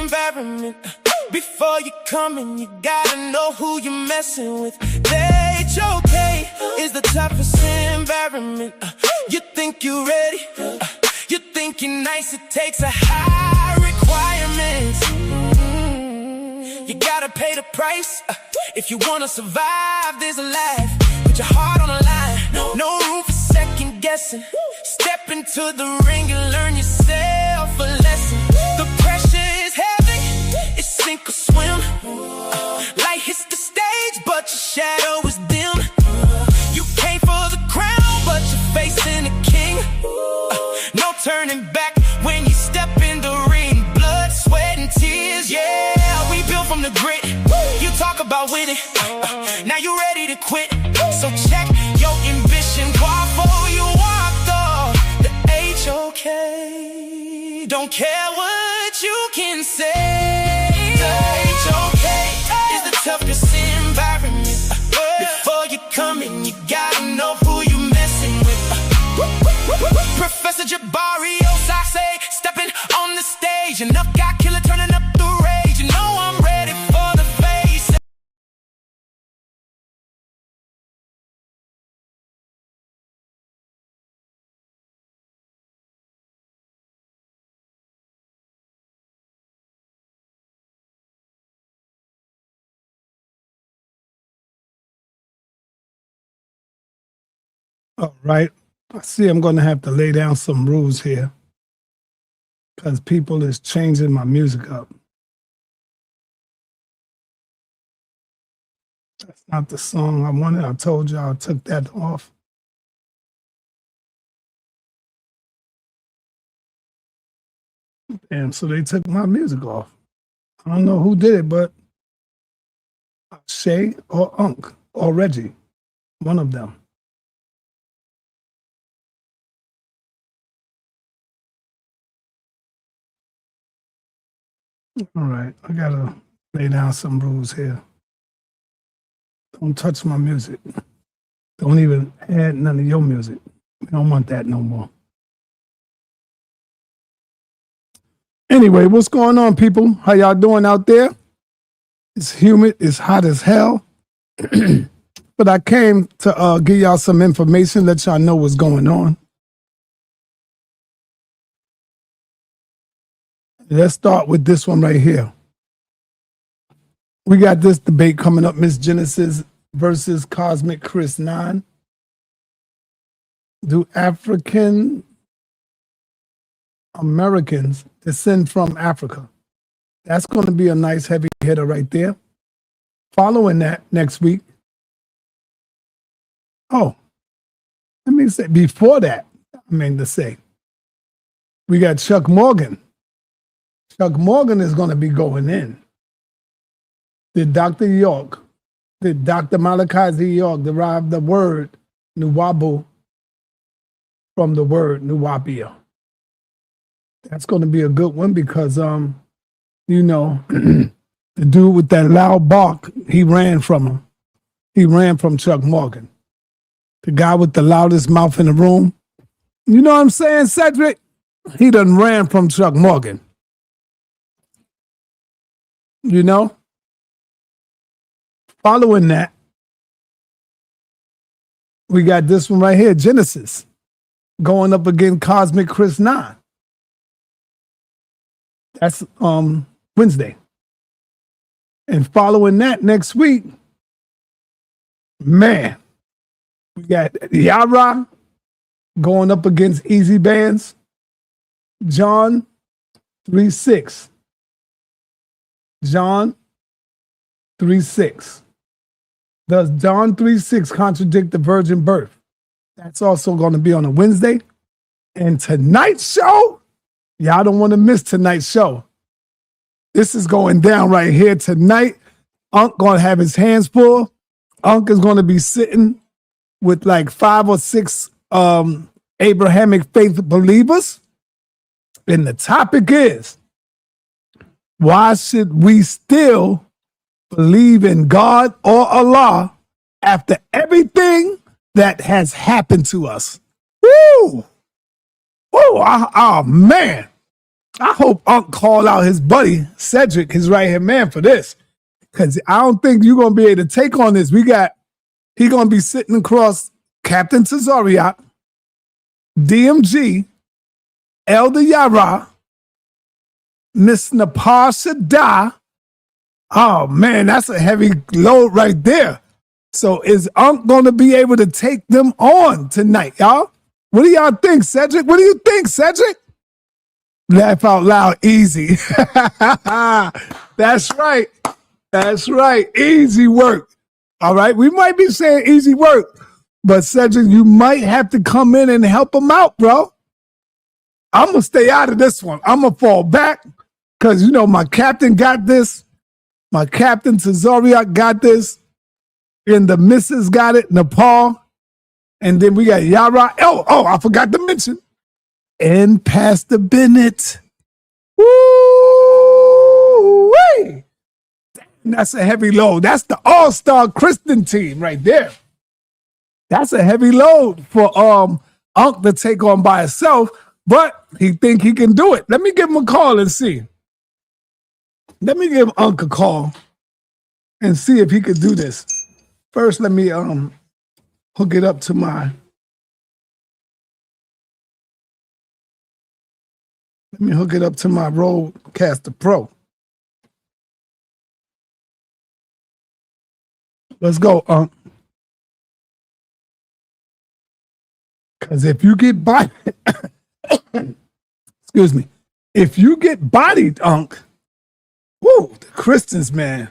environment. Before you come in, you gotta know who you're messing with. HOK is the toughest environment. You think you're ready, you think you're nice, it takes a high requirement. You gotta pay the price if you wanna survive this life. Put your heart on the line, no room for second guessing. Step into the ring and learn yourself a lesson. The pressure is heavy, it's sink or swim. Light hits the stage, but your shadow is dim. You came for the crown, but you're facing a king. No turning back when you step in the ring. Blood, sweat, and tears, yeah, we built from the grit. You talk about winning, now you're ready to quit. So check your ambition, walk before you walk the HOK. Don't care what you can say. The HOK is the toughest environment. Before you come in, you gotta know who you messing with. Professor Jabarios, I say, stepping on the stage. Enough guy killer turning up the rage. You know I'm ready for the face. All right. I see I'm going to have to lay down some rules here because people is changing my music up. That's not the song I wanted. I told you I took that off. And so they took my music off. I don't know who did it, but Shay or Unc or Reggie, one of them. All right, I gotta lay down some rules here. Don't touch my music. Don't even add none of your music. We don't want that no more. Anyway, what's going on, people? How y'all doing out there? It's humid, it's hot as hell. But I came to give y'all some information, let y'all know what's going on. Let's start with this one right here. We got this debate coming up, Miss Genesis versus Cosmic Chris 9. Do African Americans descend from Africa? That's going to be a nice heavy hitter right there. Following that next week. Oh, let me say, before that, we got Chuck Morgan. Chuck Morgan is going to be going in. Did Dr. Malachi Z. York derive the word Nuwabu from the word Nuwabia? That's going to be a good one because, the dude with that loud bark, he ran from him. He ran from Chuck Morgan. The guy with the loudest mouth in the room. You know what I'm saying, Cedric? He done ran from Chuck Morgan. You know? Following that, we got this one right here, Genesis, going up against Cosmic Chris 9. That's Wednesday. And following that next week, man, we got Yara going up against Easy Bands, John 3:6. John 3:6. Does John 3:6 contradict the virgin birth? That's also going to be on a Wednesday. And tonight's show, y'all don't want to miss tonight's show. This is going down right here tonight. Unc going to have his hands full. Unc is going to be sitting with like 5 or 6 Abrahamic faith believers. And the topic is, why should we still believe in God or Allah after everything that has happened to us? Woo! Woo! Oh, man. I hope Unc call out his buddy Cedric, his right hand man, for this, because I don't think you're gonna be able to take on this. He gonna be sitting across Captain Tazariak, DMG, Elder Yara, Miss Napar Shada. Oh man, that's a heavy load right there. So is Unc gonna be able to take them on tonight, y'all? What do y'all think, Cedric? What do you think, Cedric? Laugh out loud, easy. That's right. That's right. Easy work. All right. We might be saying easy work, but Cedric, you might have to come in and help him out, bro. I'm going to stay out of this one. I'm going to fall back because, you know, my captain got this. My captain, Tazariak, got this. And the missus got it, Nepal. And then we got Yara. Oh, I forgot to mention. And Pastor Bennett. Woo-wee! That's a heavy load. That's the all-star Christian team right there. That's a heavy load for Unc to take on by himself, but he think he can do it. Let me give him a call and see. Let me give Unc a call and see if he could do this. First, let me hook it up to my Rodecaster Pro. Let's go, Unc. Because if you get bodied, excuse me, if you get bodied, Unc, woo, the Christians, man,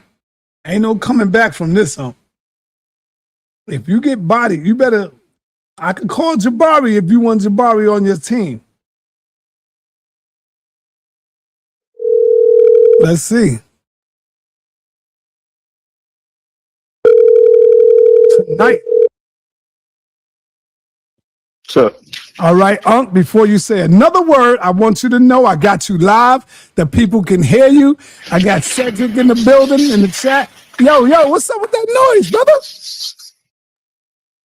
ain't no coming back from this, Unc. If you get bodied, you better, I could call Jabari if you want Jabari on your team. Let's see. Tonight. So, all right, Unc, before you say another word, I want you to know I got you live. The people can hear you. I got Cedric in the building, in the chat. Yo, what's up with that noise, brother?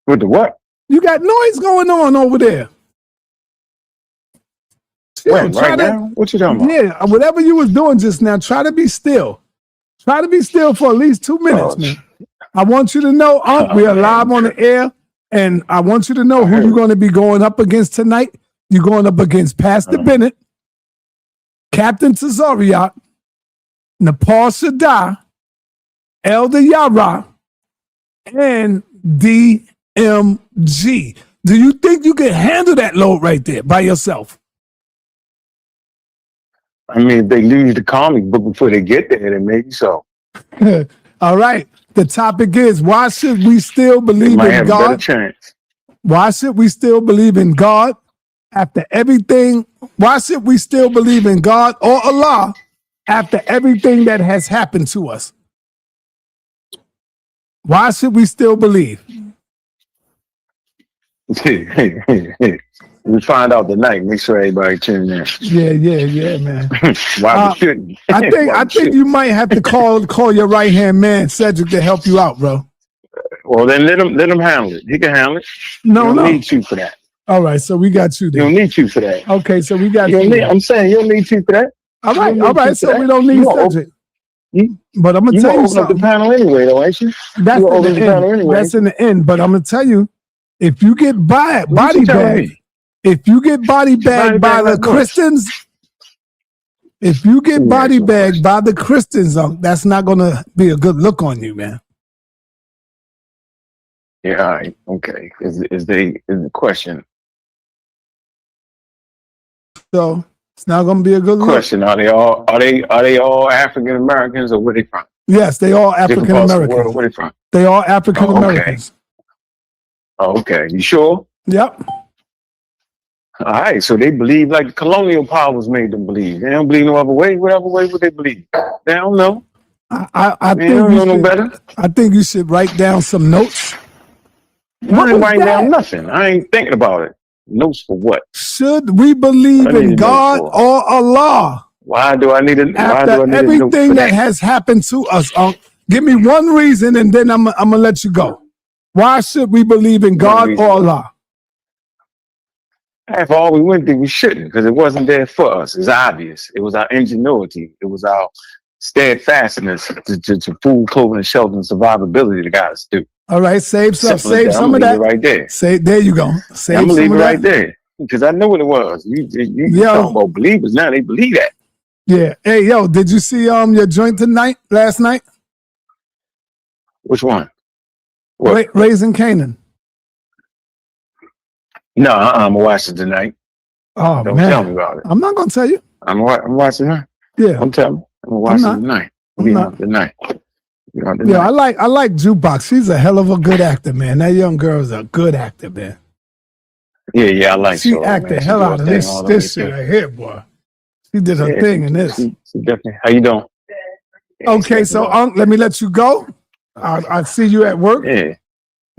with the what? You got noise going on over there. When, right now? What you talking about? Yeah, whatever you was doing just now, try to be still. Try to be still for at least 2 minutes, man. I want you to know, Unc, we are live on the air, and I want you to know who you're going to be going up against tonight. You're going up against Pastor Bennett, Captain Tazariak, Nepal Shada, Elder Yara, and DMG. Do you think you can handle that load right there by yourself? I mean, if they lose the comic book before they get there, then maybe so. All right. The topic is, why should we still believe in God? A better chance. Why should we still believe in God after everything? Why should we still believe in God or Allah after everything that has happened to us? Why should we still believe? We find out tonight. Make sure everybody tune in. Yeah, man. Why we shouldn't? I think you might have to call your right hand man Cedric to help you out, bro. Well, then let him handle it. He can handle it. No, you don't need you for that. All right, so we got you there. You don't need you for that. Okay, so we got you. I'm saying you don't need you for that. All right. So we don't need Cedric. But I'm gonna tell you something. Open up the panel anyway, though, ain't you? That's in the end. Anyway. That's in the end. But I'm gonna tell you, if you get body bagged. If you get body bagged by the Christians, if you get body bagged by the Christians, that's not going to be a good look on you, man. Yeah, all right. Okay. Is the question. So it's not going to be a good question. Look. Are they all African Americans or where they from? Yes, they all African Americans. Where they from? They all African Americans. Okay. You sure? Yep. All right, so they believe like the colonial powers made them believe. They don't believe no other way. Whatever way would they believe? They don't know. I think don't know no better. I think you should write down some notes. I ain't writing down nothing. I ain't thinking about it. Notes for what? Should we believe in God or Allah? Why do I need it? After everything that has happened to us, give me one reason, and then I'm gonna let you go. Why should we believe in God or Allah? After all we went through, we shouldn't, because it wasn't there for us. It's obvious. It was our ingenuity. It was our steadfastness to food, clothing, and shelter and survivability that got us through. All right, save some, save some of that. Right there. Say, there you go. Save I'm gonna leave some it of right that. there because I know what it was. You talking about believers now? They believe that. Yeah. Hey, yo, did you see your joint last night? Which one? What? Raising Canaan. No, I'm gonna watch it tonight. Oh, Don't man. tell me about it. I'm not gonna tell you. I'm watching it. Yeah. Don't tell me. I'm gonna watch it tonight. Tonight. Yeah, I like Jukebox. She's a hell of a good actor, man. That young girl is a good actor, man. Yeah, I like she acted the hell out of this shit right here, boy. She did her thing in this. She definitely. How you doing? Okay, so let me let you go. I'll see you at work. Yeah.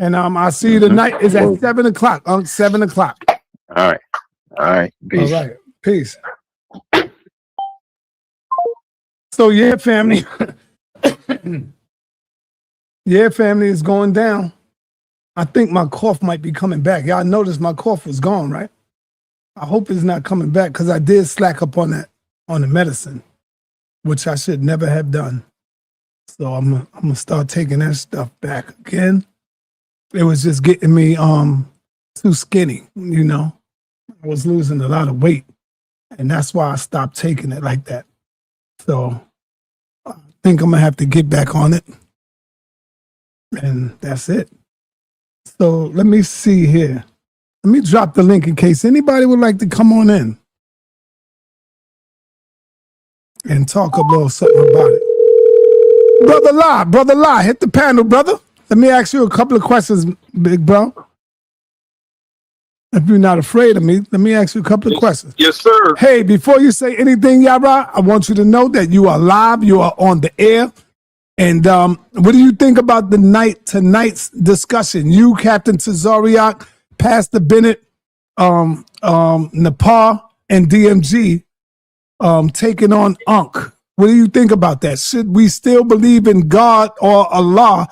And I'll see you tonight. It's at 7:00. 7:00. All right. Peace. All right. Peace. So yeah, family. Yeah, family is going down. I think my cough might be coming back. Y'all noticed my cough was gone, right? I hope it's not coming back because I did slack up on the medicine, which I should never have done. So I'm gonna start taking that stuff back again. It was just getting me too skinny, you know. I was losing a lot of weight, and that's why I stopped taking it like that. So I think I'm gonna have to get back on it. And that's it. So let me see here. Let me drop the link in case anybody would like to come on in and talk a little something about it. Brother Lie, hit the panel, brother. Let me ask you a couple of questions, big bro. If you're not afraid of me, let me ask you a couple of questions. Yes, sir. Hey, before you say anything, Yara, I want you to know that you are live, you are on the air. And what do you think about tonight's discussion? You, Captain Tazariak, Pastor Bennett, Nepal, and DMG taking on Ankh. What do you think about that? Should we still believe in God or Allah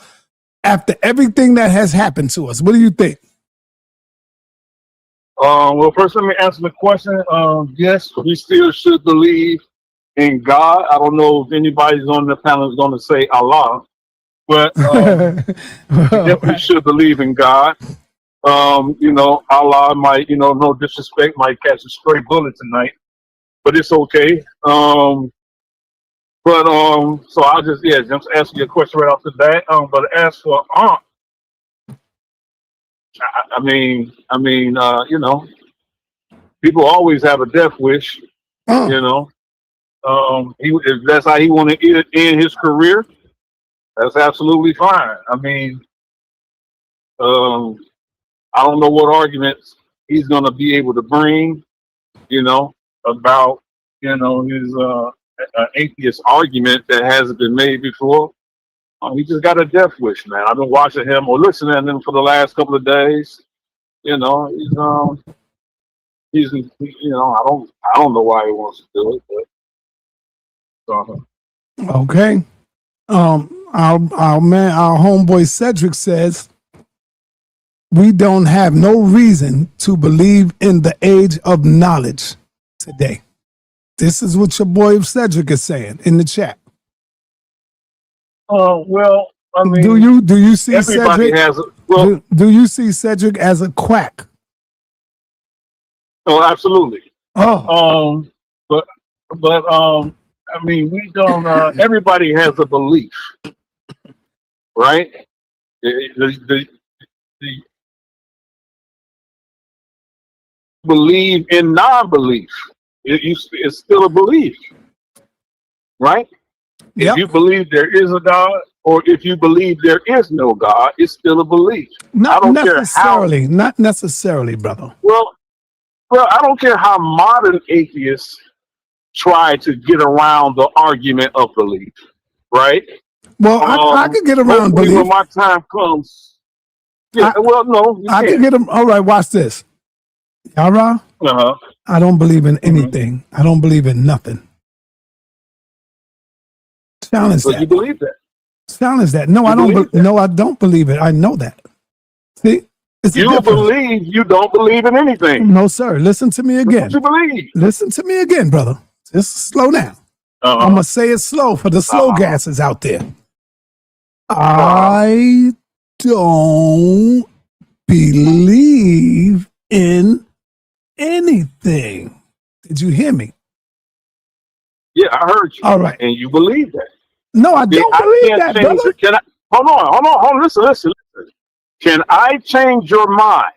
after everything that has happened to us? What do you think? Well, first let me answer the question. Yes, we still should believe in God. I don't know if anybody's on the panel is going to say Allah, but we definitely should believe in God. You know, Allah might, you know, no disrespect, might catch a stray bullet tonight, but it's okay. So I'll just answer your question right off the bat. But as for I mean, you know, people always have a death wish, you know. If that's how he want to end his career, that's absolutely fine. I mean, I don't know what arguments he's going to be able to bring, you know, about, you know, his atheist argument that hasn't been made before. He just got a death wish, man. I've been watching him or listening to him for the last couple of days. You know, he's you know, I don't know why he wants to do it, but. Okay. Our homeboy Cedric says we don't have no reason to believe in the age of knowledge today. This is what your boy Cedric is saying in the chat. Well, I mean, do you see everybody Cedric? has do you see Cedric as a quack? Oh, absolutely. Oh. But I mean, we don't. Everybody has a belief, right? The believe in non-belief. It's still a belief, right? Yep. If you believe there is a God, or if you believe there is no God, it's still a belief. Not necessarily, brother. Well, I don't care how modern atheists try to get around the argument of belief, right? Well, I could get around belief. When my time comes, no, I can get them. All right, watch this. Yara, I don't believe in anything. I don't believe in nothing. Challenge that. You believe that? Challenge that. No, I don't. No, I don't believe it. I know that. See, It's a You difference. believe you don't believe in anything. No, sir. Listen to me again. What you believe? Listen to me again, brother. Just slow down. I'm Uh-huh. going to say it slow for the slow Uh-huh. gases out there. I don't believe in anything. Did you hear me? Yeah, I heard you. All right. And you believe that. No, I don't believe that, change brother. it. Can I hold on, listen. Can I change your mind?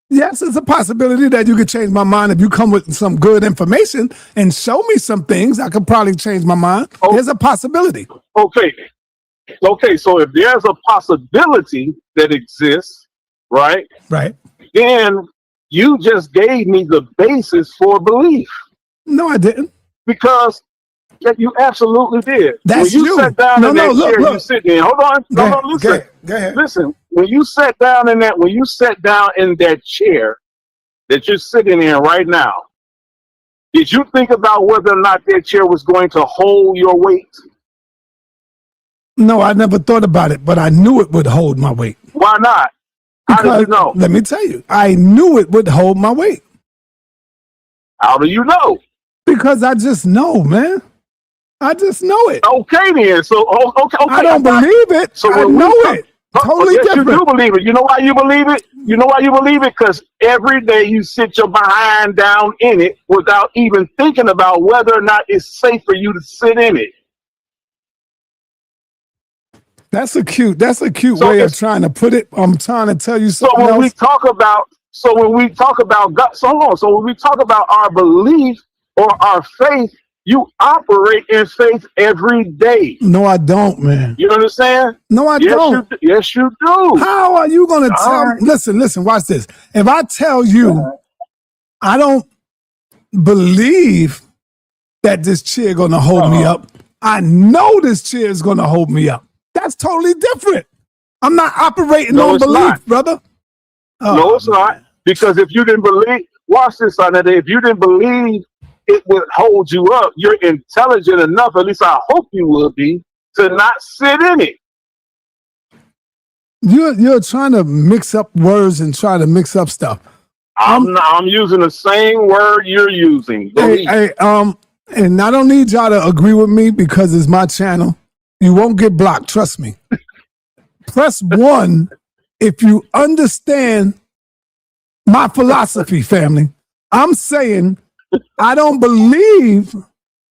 Yes, it's a possibility that you could change my mind if you come with some good information and show me some things. I could probably change my mind. Oh. There's a possibility. Okay. So if there's a possibility that exists, right? Right. Then you just gave me the basis for belief. No, I didn't. Because you absolutely did. That's when you you. sat down No, in no, that look, chair, look. you sit there. Hold on, listen. Go ahead. Listen, when you sat down in that chair that you're sitting in right now, did you think about whether or not that chair was going to hold your weight? No, I never thought about it, but I knew it would hold my weight. Why not? How did you know? Let me tell you, I knew it would hold my weight. How do you know? Because I just know, man. I just know it. Okay, then. So, okay. I don't believe it. So I when know we it. Totally yes, different. you do believe it. You know why you believe it? You know why you believe it? Because every day you sit your behind down in it without even thinking about whether or not it's safe for you to sit in it. That's a cute So way of trying to put it. I'm trying to tell you So something when else. we talk about God, so when we talk about our belief or our faith, you operate in faith every day. No, I don't, man. You understand? No, I don't. Yes, you do. How are you going to tell? right. Listen, watch this. If I tell you I don't believe that this chair going to hold me up, I know this chair is going to hold me up. That's totally different. I'm not operating on belief, not. brother. No, it's not. Because if you didn't believe, watch this, sa.neter. If you didn't believe it would hold you up, you're intelligent enough, at least I hope you will be, to not sit in it. You're trying to mix up words and try to mix up stuff. I'm using the same word you're using. And I don't need y'all to agree with me because it's my channel. You won't get blocked, trust me. Press 1 if you understand my philosophy, family. I'm saying I don't believe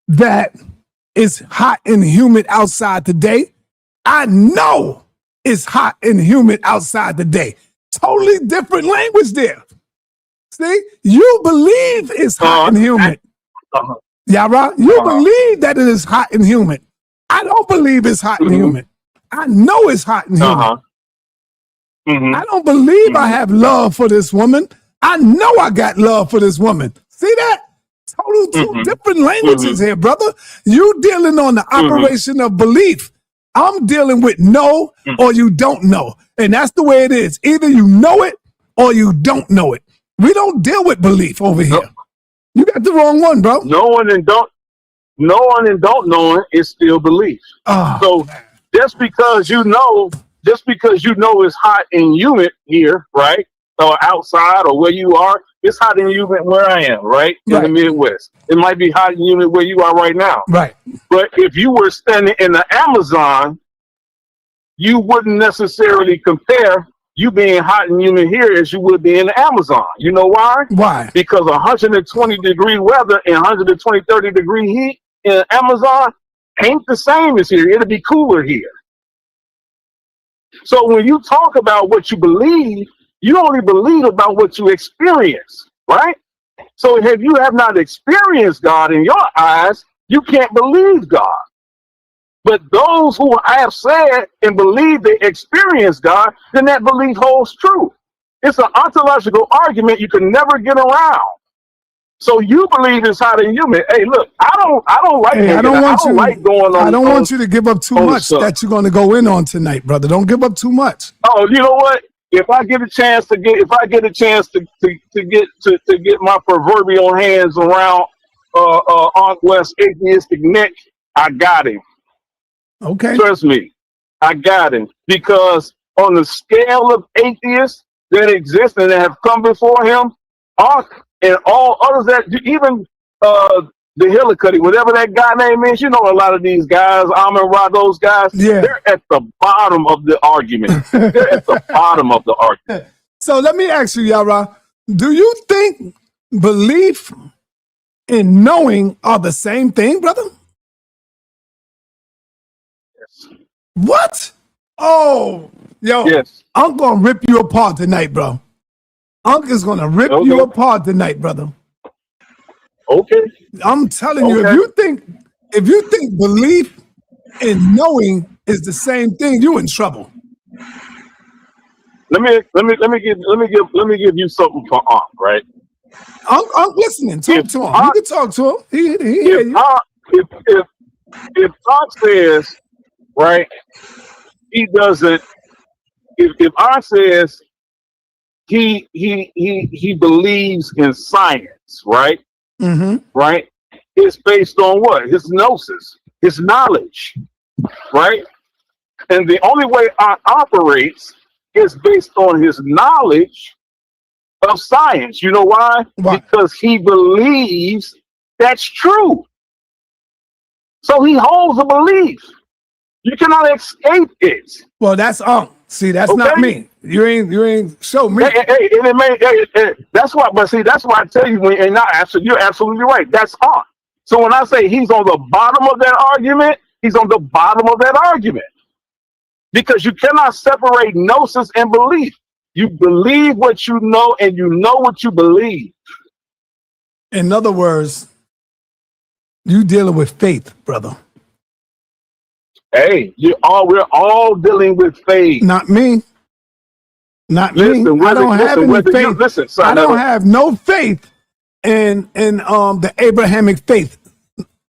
that it's hot and humid outside today. I know it's hot and humid outside today. Totally different language there. See, you believe it's hot and humid. Yeah, right? You believe that it is hot and humid. I don't believe it's hot and humid. I know it's hot and humid. I don't believe I have love for this woman. I know I got love for this woman. See that? Total two different languages here, brother. You dealing on the operation of belief. I'm dealing with know or you don't know. And that's the way it is. Either you know it or you don't know it. We don't deal with belief over here. You got the wrong one, bro. Knowing and don't knowing is still belief. So just because you know it's hot and humid here, right? Or outside or where you are, it's hot and humid where I am, right? In the Midwest. It might be hot and humid where you are right now. Right. But if you were standing in the Amazon, you wouldn't necessarily compare you being hot and humid here as you would be in the Amazon. You know why? Why? Because 120 degree weather and 120, 30 degree heat in Amazon ain't the same as here. It'll be cooler here. So when you talk about what you believe, you only believe about what you experience, right? So if you have not experienced God in your eyes, you can't believe God. But those who have said and believe they experience God, then that belief holds true. It's an ontological argument you can never get around. So you believe it's hot and humid. Hey, look, I don't like I don't want you to give up too much stuff that you're going to go in on tonight, brother. Don't give up too much. Oh, you know what? If I get a chance to get my proverbial hands around Aunt West's atheistic neck, I got him. Okay. Trust me, I got him. Because on the scale of atheists, that exist and that have come before him, and all others that even the Hillicuddy, whatever that guy name is, you know, a lot of these guys, Amon Ra, those guys, they're at the bottom of the argument. They're at the bottom of the argument. So let me ask you, Yara, do you think belief and knowing are the same thing, brother? Yes. What? Oh, yo, yes. I'm going to rip you apart tonight, bro. Unc is going to rip you apart tonight, brother. Okay. I'm telling you, if you think belief and knowing is the same thing, you in trouble. Let me give you something for Unc, right? I'm listening. Talk to him. You can talk to him. He hear you. If Unc says, right, he doesn't. If Unc says he believes in science, right? Mm-hmm. Right? It's based on what? His gnosis, his knowledge, right? And the only way Unc operates is based on his knowledge of science. You know why? Because he believes that's true. So he holds a belief. You cannot escape it. Well, that's see, that's not me. You ain't show me. That's why. But see, that's why I tell you, you're absolutely right. That's on. So when I say he's on the bottom of that argument, he's on the bottom of that argument, because you cannot separate gnosis and belief. You believe what you know, and you know what you believe. In other words, you dealing with faith, brother. Hey, we're all dealing with faith. Not me. Not me. I don't have any faith. I don't have no faith in the Abrahamic faith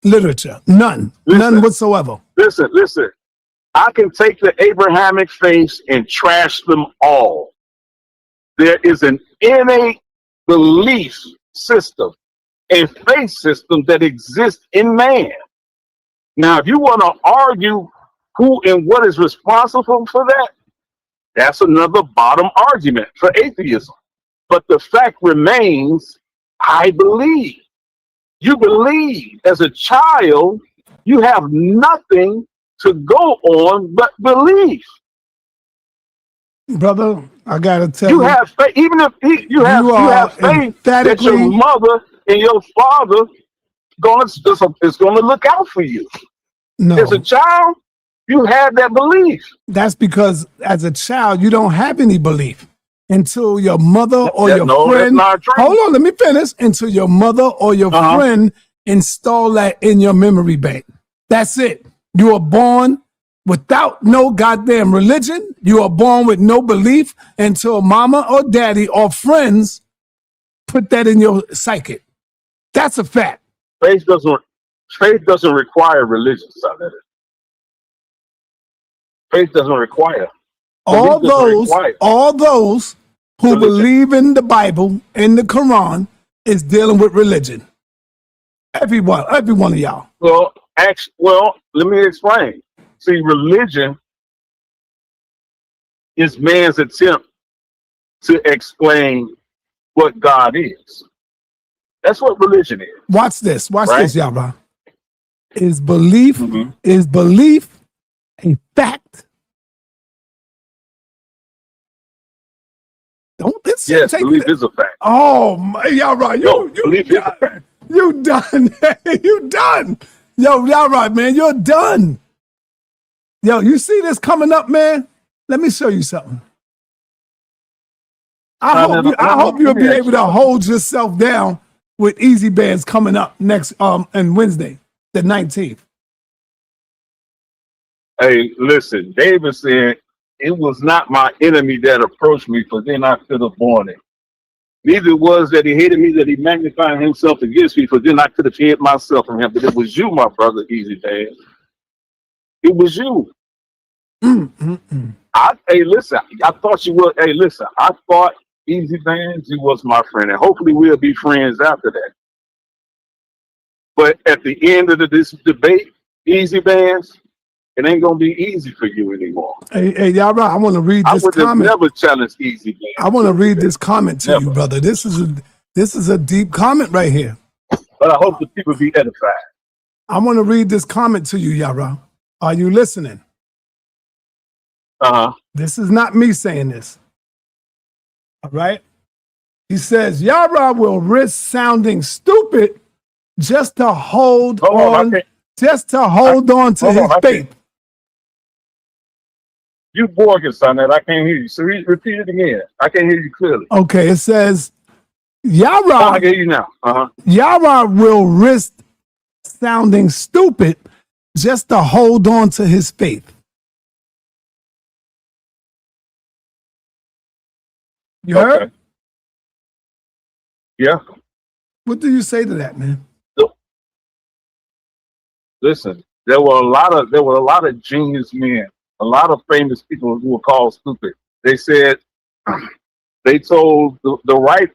literature. None whatsoever. Listen. I can take the Abrahamic faith and trash them all. There is an innate belief system and faith system that exists in man. Now, if you want to argue who and what is responsible for that, that's another bottom argument for atheism. But the fact remains, I believe. You believe. As a child, you have nothing to go on but belief. Brother, I gotta tell you, have faith. Even if you have faith that your mother and your father is gonna look out for you. No. As a child, you have that belief. That's because as a child, you don't have any belief until your mother or your friend. That's not true. Hold on, let me finish. Until your mother or your friend install that in your memory bank. That's it. You are born without no goddamn religion. You are born with no belief until mama or daddy or friends put that in your psychic. That's a fact. Faith doesn't require religion, sa.neter. Faith doesn't require. All those who believe in the Bible, in the Quran, is dealing with religion. Every one of y'all. Well, let me explain. See, religion is man's attempt to explain what God is. That's what religion is. Watch this, y'all. Is belief a fact? Yes, belief is a fact. Oh, my, y'all right. You done. You done. You done. Yo, y'all right, man. You're done. Yo, you see this coming up, man? Let me show you something. I hope you'll be able to hold yourself down with easy bands coming up next on Wednesday, the 19th. Hey, listen, David said, it was not my enemy that approached me, for then I could have borne it. Neither was that he hated me, that he magnified himself against me, for then I could have hid myself from him. But it was you, my brother, Easy Band. It was you. Hey, listen, I thought you were. Hey, listen, I thought Easy Bands, you was my friend, and hopefully we'll be friends after that. But at the end of this debate, Easy Bands, It ain't gonna be easy for you anymore. Hey, y'all right. I want to read I this would have comment. never challenged easy man. I want to read this comment to Never. you, brother. This is a deep comment right here. But I hope the people be edified. I want to read this comment to you, Yara. Are you listening? This is not me saying this. All right. He says, Yara will risk sounding stupid just to hold on to his faith. You bogus on that. I can't hear you. So repeat it again. I can't hear you clearly. Okay, it says, Yara. Oh, I can hear you now. Yara will risk sounding stupid just to hold on to his faith. You heard? Yeah. What do you say to that, man? Listen, there were a lot of genius men, a lot of famous people who were called stupid. They said they told the Wright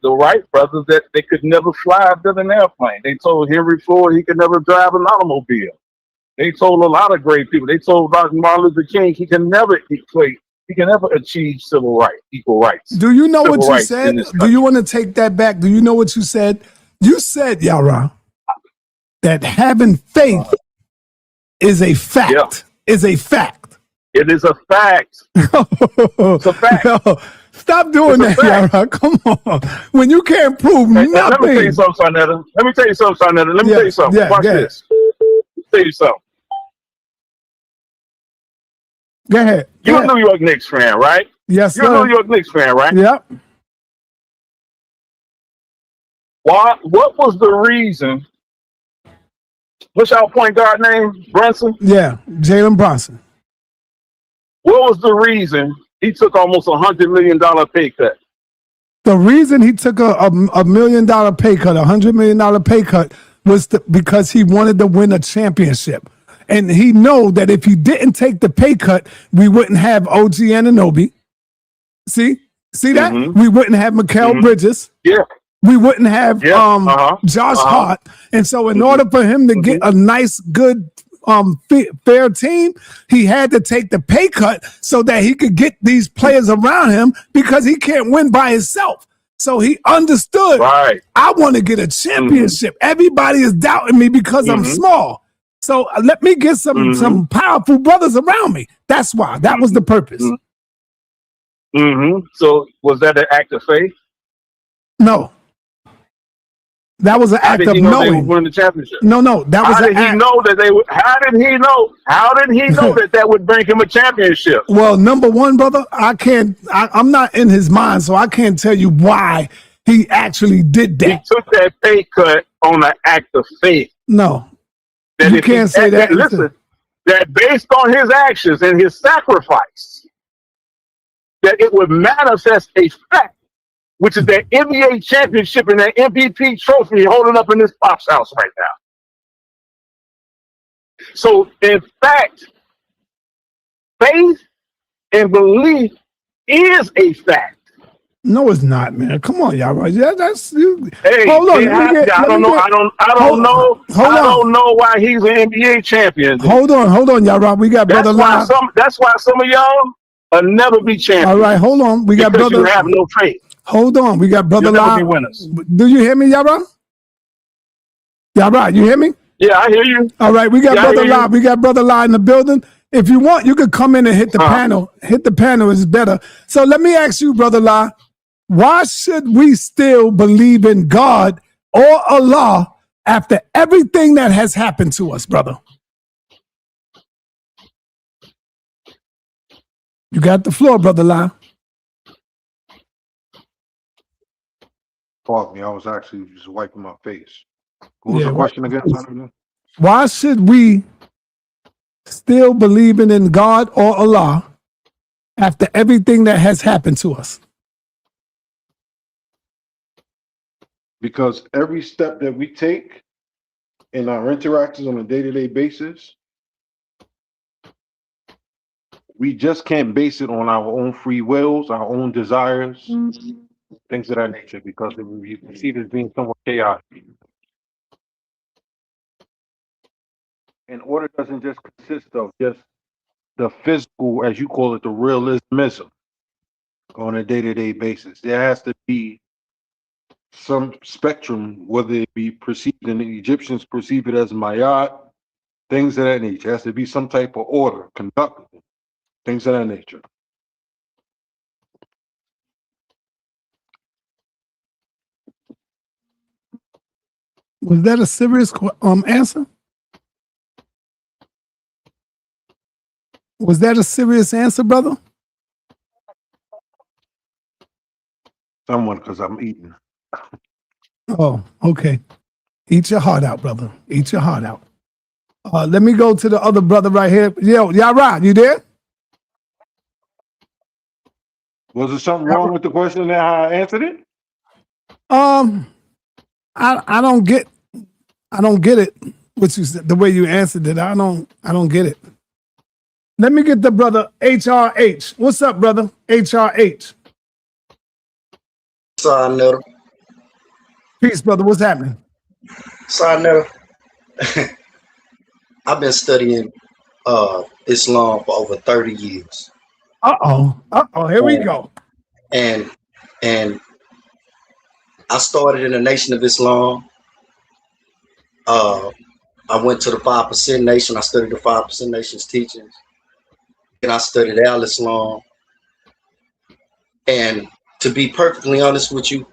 brothers that they could never fly an airplane. They told Henry Ford he could never drive an automobile. They told a lot of great people. They told Dr. Martin Luther King he can never achieve equal rights. Do you know what you said? Do you want to take that back? Do you know what you said? You said, Yara, that having faith is a fact. Yeah. Is a fact. It is a fact. It's a fact. No, stop doing that, Yara. Come on. When you can't prove nothing. Let me tell you something, Sa.neter. Let me tell you something. Yeah, Watch this. Let me tell you something. Go ahead. You're a New York Knicks fan, right? Yes, sir. You're a New York Knicks fan, right? Yep. What was the reason? What's our point guard name? Brunson? Yeah, Jalen Brunson. What was the reason he took almost $100 million pay cut? The reason he took a $1 million pay cut, $100 million pay cut, was because he wanted to win a championship. And he know that if he didn't take the pay cut, we wouldn't have OG Anunoby. See that? Mm-hmm. We wouldn't have Mikal Bridges. Yeah. We wouldn't have Josh Hart. And so in order for him to get a nice, good, fair team, he had to take the pay cut so that he could get these players around him because he can't win by himself. So he understood, right. I want to get a championship. Everybody is doubting me because I'm small. So let me get some powerful brothers around me. That's why. That was the purpose. So was that an act of faith? No. That was an act of knowing. They would win the championship? No, that was How did he know that they would? How did he know? How did he know that would bring him a championship? Well, number one, brother, I'm not in his mind, so I can't tell you why he actually did that. He took that pay cut on an act of faith. No, you can't say that. Listen, that based on his actions and his sacrifice, that it would manifest a fact, which is that NBA championship and that MVP trophy holding up in this pop's house right now. So, in fact, faith and belief is a fact. No, it's not, man. Come on, y'all. Yeah, that's you. Hey, hold on. I don't know why he's an NBA champion. Hold on, y'all. We got brother live. That's why some of y'all will never be champions. All right, hold on. We got brother. You have no faith. Hold on, we got brother live. Do you hear me, Yara? Yara, you hear me? Yeah, I hear you. All right, we got brother live. We got brother live in the building. If you want, you could come in and hit the panel. Hit the panel is better. So let me ask you, brother live, why should we still believe in God or Allah after everything that has happened to us, brother? You got the floor, brother live. Pardon me, I was actually just wiping my face. What was the question again? Why should we still believing in God or Allah after everything that has happened to us? Because every step that we take in our interactions on a day-to-day basis, we just can't base it on our own free wills, our own desires, things of that nature, because we perceive it as being somewhat chaotic. And order doesn't just consist of just the physical, as you call it, the realism on a day-to-day basis. There has to be some spectrum, whether it be perceived, and the Egyptians perceive it as mayat, things of that nature. There has to be some type of order, conduct, things of that nature. Was that a serious answer? Was that a serious answer, brother? Someone, because I'm eating. Oh, okay. Eat your heart out, brother. Eat your heart out. Let me go to the other brother right here. Yo, Yara, you there? Was there something wrong with the question that I answered it? I don't get it. What you said, the way you answered it, I don't get it. Let me get the brother HRH. What's up, brother? HRH. sa.neter. Peace, brother. What's happening? sa.neter. I've been studying Islam for over 30 years. Here we go. And I started in the Nation of Islam. I went to the 5% Nation. I studied the 5% Nation's teachings. And I studied Al-Islam. And to be perfectly honest with you,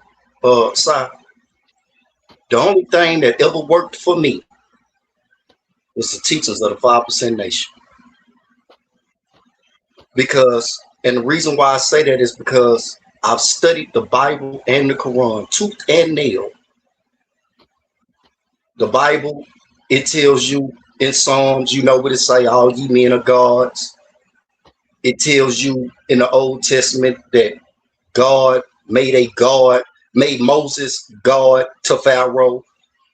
Si, the only thing that ever worked for me was the teachings of the 5% Nation. Because, and the reason why I say that is because I've studied the Bible and the Quran tooth and nail. The Bible, it tells you in Psalms, you know what it say, all ye men are gods. It tells you in the Old Testament that God made Moses God to Pharaoh,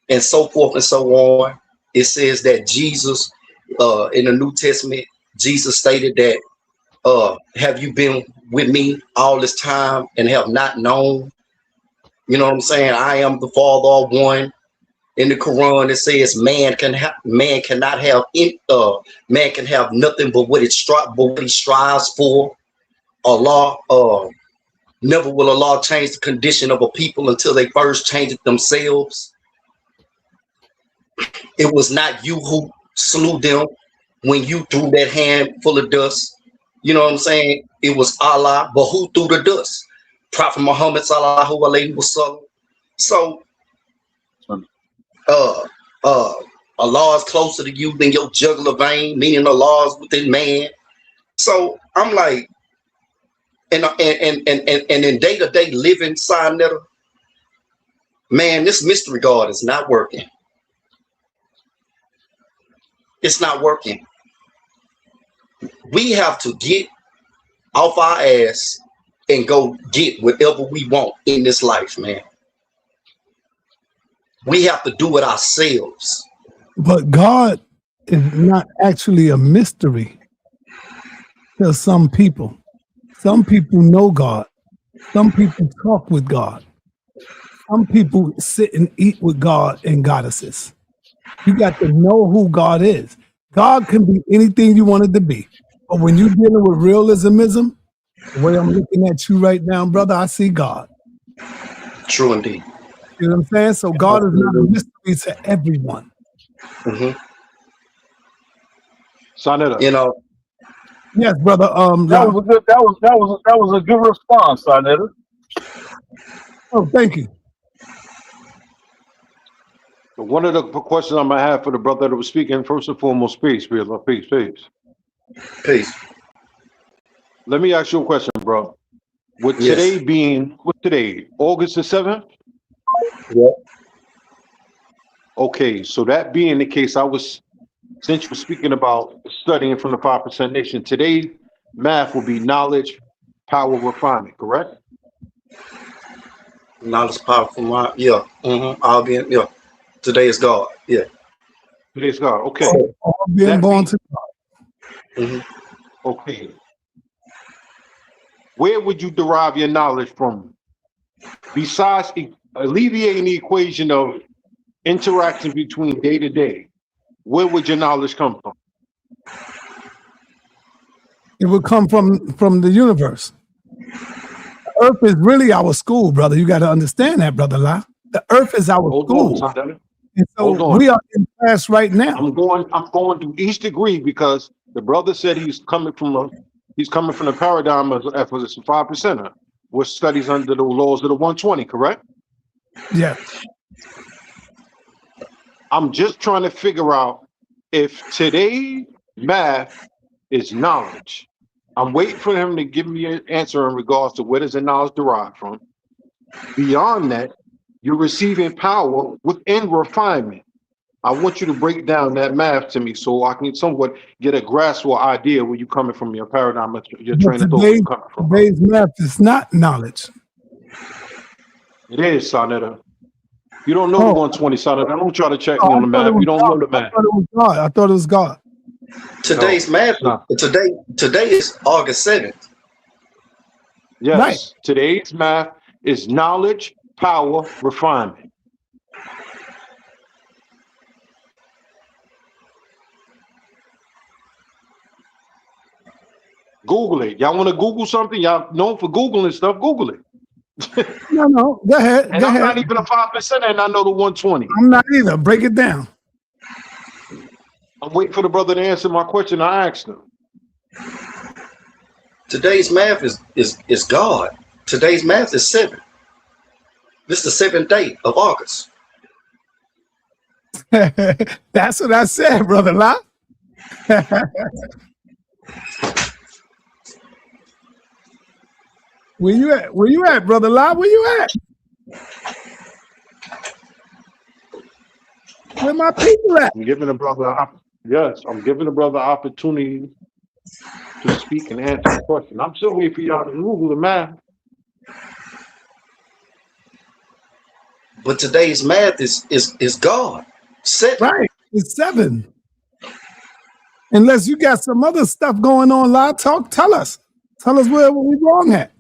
and so forth and so on. It says that Jesus, in the New Testament, Jesus stated that, have you been with me all this time and have not known? You know what I'm saying? I am the Father of one. In the Quran, it says man can have nothing but what he strives for. Allah, never will Allah change the condition of a people until they first change it themselves. It was not you who slew them when you threw that hand full of dust. You know what I'm saying? It was Allah, but who threw the dust? Prophet Muhammad sallallahu alaihi wasallam. So, Allah is closer to you than your jugular vein, meaning Allah is within man. So I'm like, and in day-to-day living, sa.neter, man, this mystery God is not working. It's not working. We have to get off our ass and go get whatever we want in this life, man. We have to do it ourselves. But God is not actually a mystery to some people. Some people know God. Some people talk with God. Some people sit and eat with God and goddesses. You got to know who God is. God can be anything you want it to be. But when you're dealing with realismism, the way I'm looking at you right now, brother, I see God. True indeed. You know what I'm saying? So God is not a mystery to everyone. Mm-hmm. sa.neter. You know. Yes, brother. That was a good response, sa.neter. Oh, thank you. So one of the questions I might have for the brother that was speaking, first and foremost, peace. Let me ask you a question, bro. With today being, August the 7th? Yeah. Okay, so that being the case, since you were speaking about studying from the 5% Nation, today math will be knowledge, power, refinement, correct? Knowledge, power from my, yeah. Mm-hmm. I'll be in, yeah. Today is God. Yeah. Today's God. Okay. All being born to God. Mm-hmm. Okay. Where would you derive your knowledge from? Besides alleviating the equation of interaction between day to day, where would your knowledge come from? It would come from the universe. Earth is really our school, brother. You got to understand that, brother La. The Earth is our school. And so we are in class right now. I'm going to each degree because the brother said he's coming from the paradigm of 5%, which studies under the laws of the 120, correct? Yeah. I'm just trying to figure out if today math is knowledge. I'm waiting for him to give me an answer in regards to where does the knowledge derive from. Beyond that, you're receiving power within refinement. I want you to break down that math to me so I can somewhat get a grasp or idea where you're coming from, your paradigm, your train of thought you're coming from. Today's math is not knowledge. It is, sa.neter. You don't know the 120, sa.neter. Don't try to check me on the math. You don't know the math. I thought it was God. Today's math. Today is August 7th. Yes. Right. Today's math is knowledge, power, refinement. Google it. Y'all want to Google something? Y'all known for Googling stuff. Google it. No. Go ahead. And I'm not even a 5%, and I know the 120. I'm not either. Break it down. I'm waiting for the brother to answer my question. I asked him. Today's math is God. Today's math is 7. This is the 7th day of August. That's what I said, brother La. Where you at? Where you at, brother La? Where you at? Where my people at? I'm giving the brother opportunity to speak and answer the question. I'm still waiting for y'all to Google the math. But today's math is God. 7. Right. It's 7. Unless you got some other stuff going on, La, tell us. Tell us where we wrong at.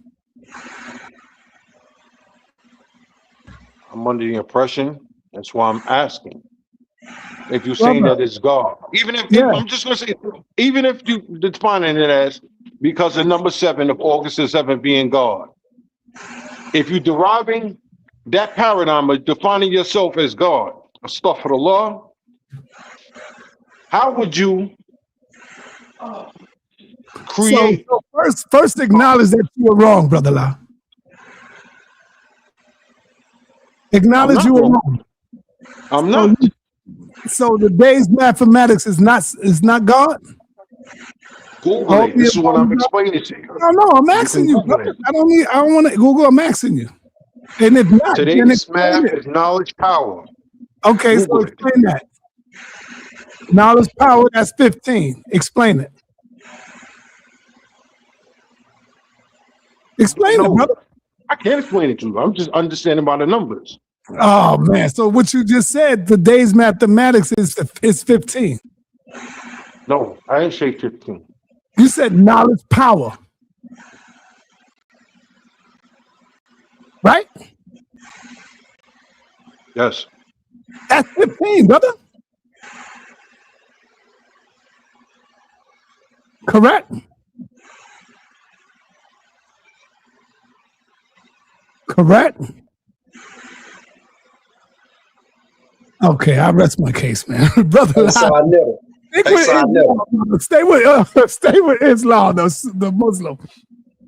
I'm under the impression, that's why I'm asking. If you're saying that it's God, even if I'm just gonna say, even if you defining it as because the number 7 of August the 7th being God, if you're deriving that paradigm of defining yourself as God, astaghfirullah, how would you create? So first acknowledge that you were wrong, brother La. Acknowledge you were wrong. I'm not. So the day's mathematics is not God? Google it. This is what I'm explaining to you. No, I'm asking you. Brother. I don't want to Google. I'm asking you. And if not, today's math is knowledge power. Okay, Google so explain that. Knowledge power, that's 15. Explain it. Explain it, brother. I can't explain it to you. I'm just understanding by the numbers. Oh man! So what you just said, today's mathematics is 15. No, I didn't say 15. You said knowledge power, right? Yes. That's 15, brother. Correct. Correct. Okay, I rest my case, man, brother. Stay with Islam, the Muslim.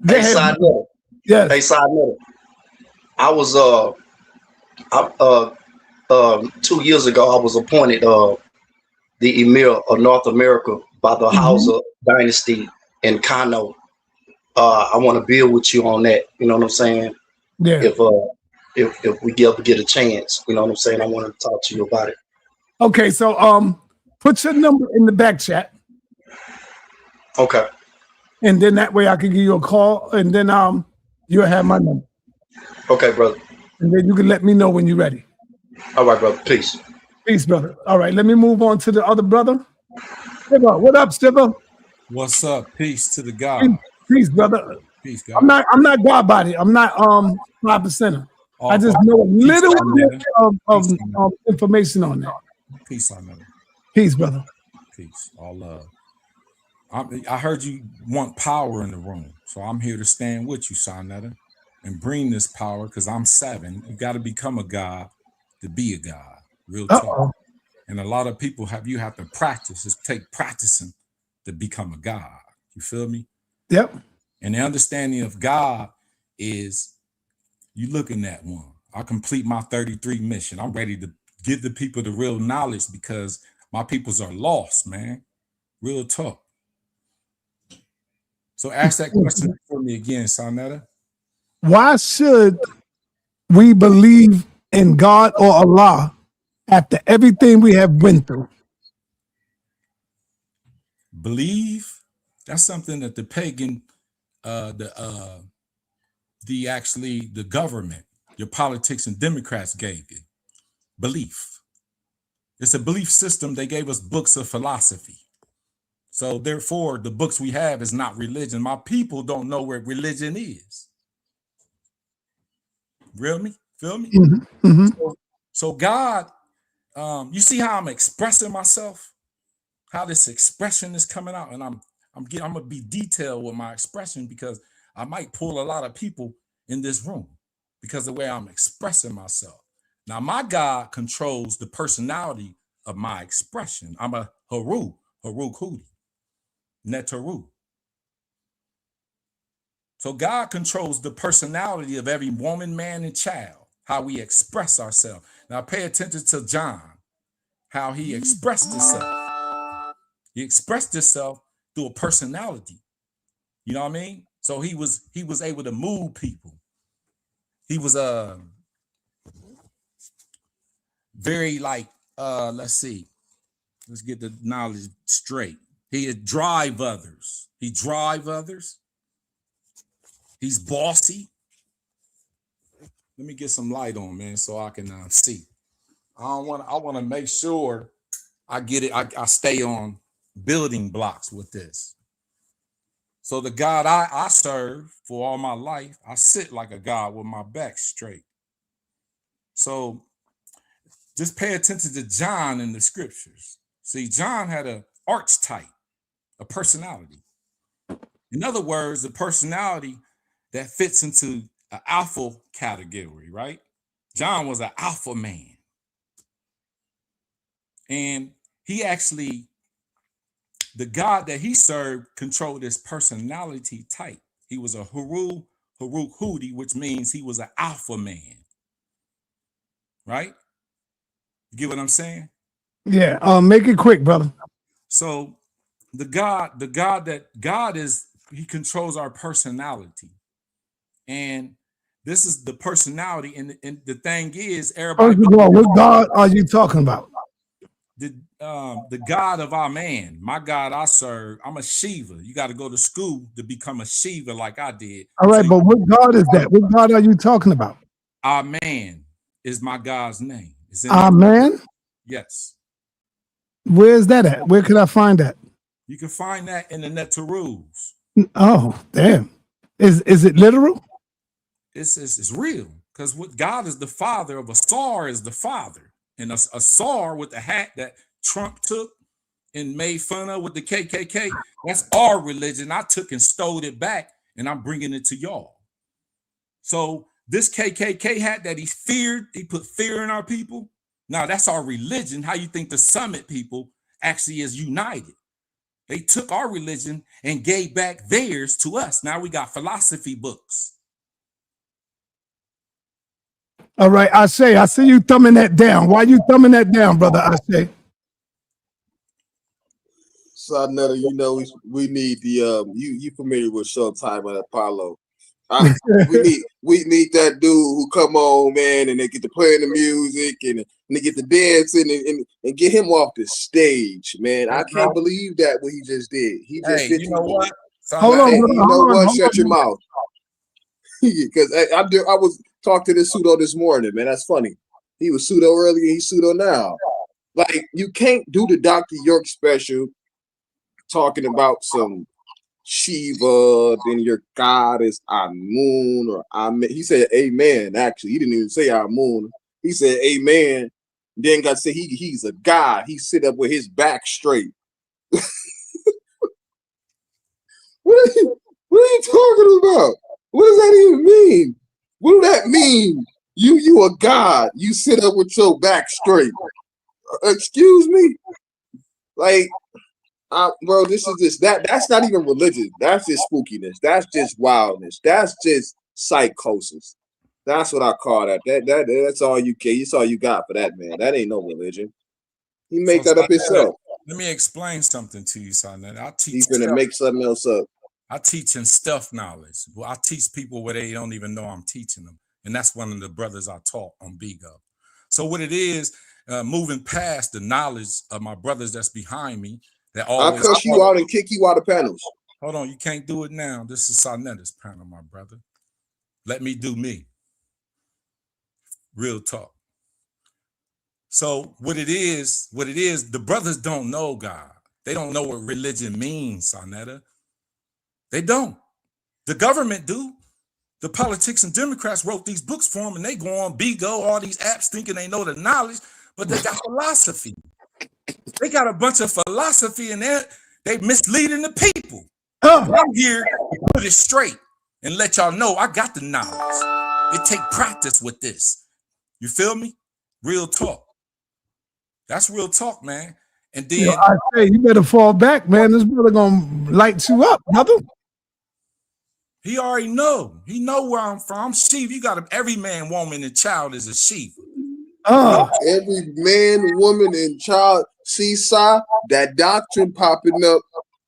Yes. Hey, sa.neter. I was 2 years ago. I was appointed the Emir of North America by the Hausa dynasty in Kano. I want to build with you on that. You know what I'm saying? Yeah. If we get a chance, you know what I'm saying? I want to talk to you about it. Okay, so put your number in the back chat. Okay. And then that way I can give you a call, and then you'll have my number. Okay, brother. And then you can let me know when you're ready. All right, brother. Peace. Peace, brother. All right, let me move on to the other brother. Stiffer, what up, Stiffer? What's up? Peace to the God. Peace, brother. Peace, God. I'm not God body. I'm not 5%. I just know a little bit of information on that. Peace on them. Peace, brother. Peace. All love. I heard you want power in the room, so I'm here to stand with you, sa.neter, and bring this power because I'm 7. You got to become a god to be a god. Real talk. Uh-oh. And a lot of people you have to practice. It's take practicing to become a god. You feel me? Yep. And the understanding of God is you looking at one. I complete my 33 mission. I'm ready to give the people the real knowledge because my peoples are lost, man. Real talk. So ask that question for me again, sa.neter. Why should we believe in God or Allah after everything we have went through? Believe, that's something that the pagan, the government, your politics and Democrats gave you. Belief. It's a belief system. They gave us books of philosophy. So therefore, the books we have is not religion. My people don't know where religion is. Feel me? Mm-hmm. Mm-hmm. So God, you see how I'm expressing myself? How this expression is coming out, and I'm gonna be detailed with my expression because I might pull a lot of people in this room because of the way I'm expressing myself. Now, my God controls the personality of my expression. I'm a Haru Hudi, Neteru. So God controls the personality of every woman, man, and child, how we express ourselves. Now, pay attention to John, how he expressed himself. He expressed himself through a personality. You know what I mean? So he was able to move people. He was very like let's get the knowledge straight. He'd drive others. He's bossy. Let me get some light on, man, so I can see. I want to make sure I get it. I stay on building blocks with this. So the God I serve for all my life, I sit like a God with my back straight. So just pay attention to John in the scriptures. See, John had an archetype, a personality. In other words, a personality that fits into an alpha category, right? John was an alpha man. And he actually, the God that he served controlled his personality type. He was a Haru Hudi, which means he was an alpha man. Right? You get what I'm saying? Yeah. Make it quick, brother. So God is, he controls our personality. And this is the personality. And the thing is, everybody. First of all, what God are you talking about? The God of our man, my God I serve, I'm a Shiva. You got to go to school to become a Shiva like I did. All right, but what God is that? What God are you talking about? Our man is my God's name. Our man? Yes. Where's that at? Where can I find that? You can find that in the Neterules. Oh, damn. Is it literal? It's real. Because what God is the father of Asar is the father. And Asar with the hat that Trump took and made fun of with the KKK, that's our religion. I took and stole it back, and I'm bringing it to y'all. So this KKK hat that he feared, he put fear in our people. Now that's our religion. How you think the summit people actually is united? They took our religion and gave back theirs to us. Now we got philosophy books. All right, I see you thumbing that down. Why you thumbing that down, brother? I say. sa.neter, you know we need the you familiar with Showtime and Apollo. We need that dude who come on, man, and they get to playing the music and they get to dancing and get him off the stage, man. I can't believe that what he just did. He just you know what? Hold on. Shut your mouth. Because I was talking to this pseudo this morning, man. That's funny. He was pseudo earlier, he's pseudo now. Like, you can't do the Dr. York special talking about some Shiva, then your God is Amun or Amen. He said amen, actually. He didn't even say Amun. He said amen. Then got to say he's a God. He sit up with his back straight. What are you talking about? What does that even mean? What do that mean? You a god. You sit up with your back straight. Excuse me? Like, bro, that's not even religion. That's just spookiness. That's just wildness. That's just psychosis. That's what I call that. That's all you can. That's all you got for that, man. That ain't no religion. He make that up himself. Let me explain something to you, son. I teach. He's gonna make something else up. I teach in stuff knowledge. Well, I teach people where they don't even know I'm teaching them, and that's one of the brothers I taught on BGO. So what it is, moving past the knowledge of my brothers that's behind me. That always I'll cuss you out and kick you out of panels. Hold on, you can't do it now. This is sa.neter's panel, my brother. Let me do me. Real talk. So what it is, the brothers don't know God. They don't know what religion means, sa.neter. They don't. The government do. The politics and Democrats wrote these books for them, and they go on BGO, all these apps thinking they know the knowledge, but they got philosophy. They got a bunch of philosophy in there. They misleading the people. I'm here to put it straight and let y'all know I got the knowledge. It take practice with this. You feel me? Real talk. That's real talk, man. And then I say you better fall back, man. This brother gonna light you up, brother. He already know. He know where I'm from. I'm Shiva. You got every man, woman, and child is a Shiva. Every man, woman, and child. See, that doctrine popping up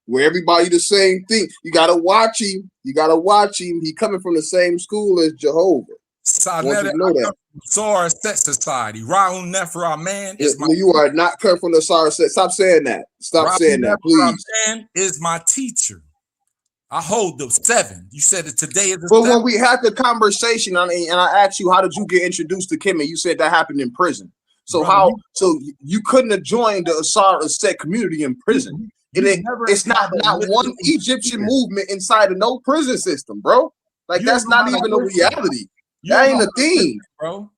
where everybody the same thing. You gotta watch him. He coming from the same school as Jehovah. sa.neter, know that. Sar Set Society. Ra'un Nephra man is my you are not coming from the Sar Set. Stop saying that. Stop saying that, please. Man is my teacher. I hold the 7. You said it today is the But 7. when we had the conversation and I asked you, how did you get introduced to Kim? And you said that happened in prison. So so you couldn't have joined the Asar Set community in prison. It's not one Egyptian movement inside of no prison system, bro. Like that's not even a reality. That ain't a thing, bro.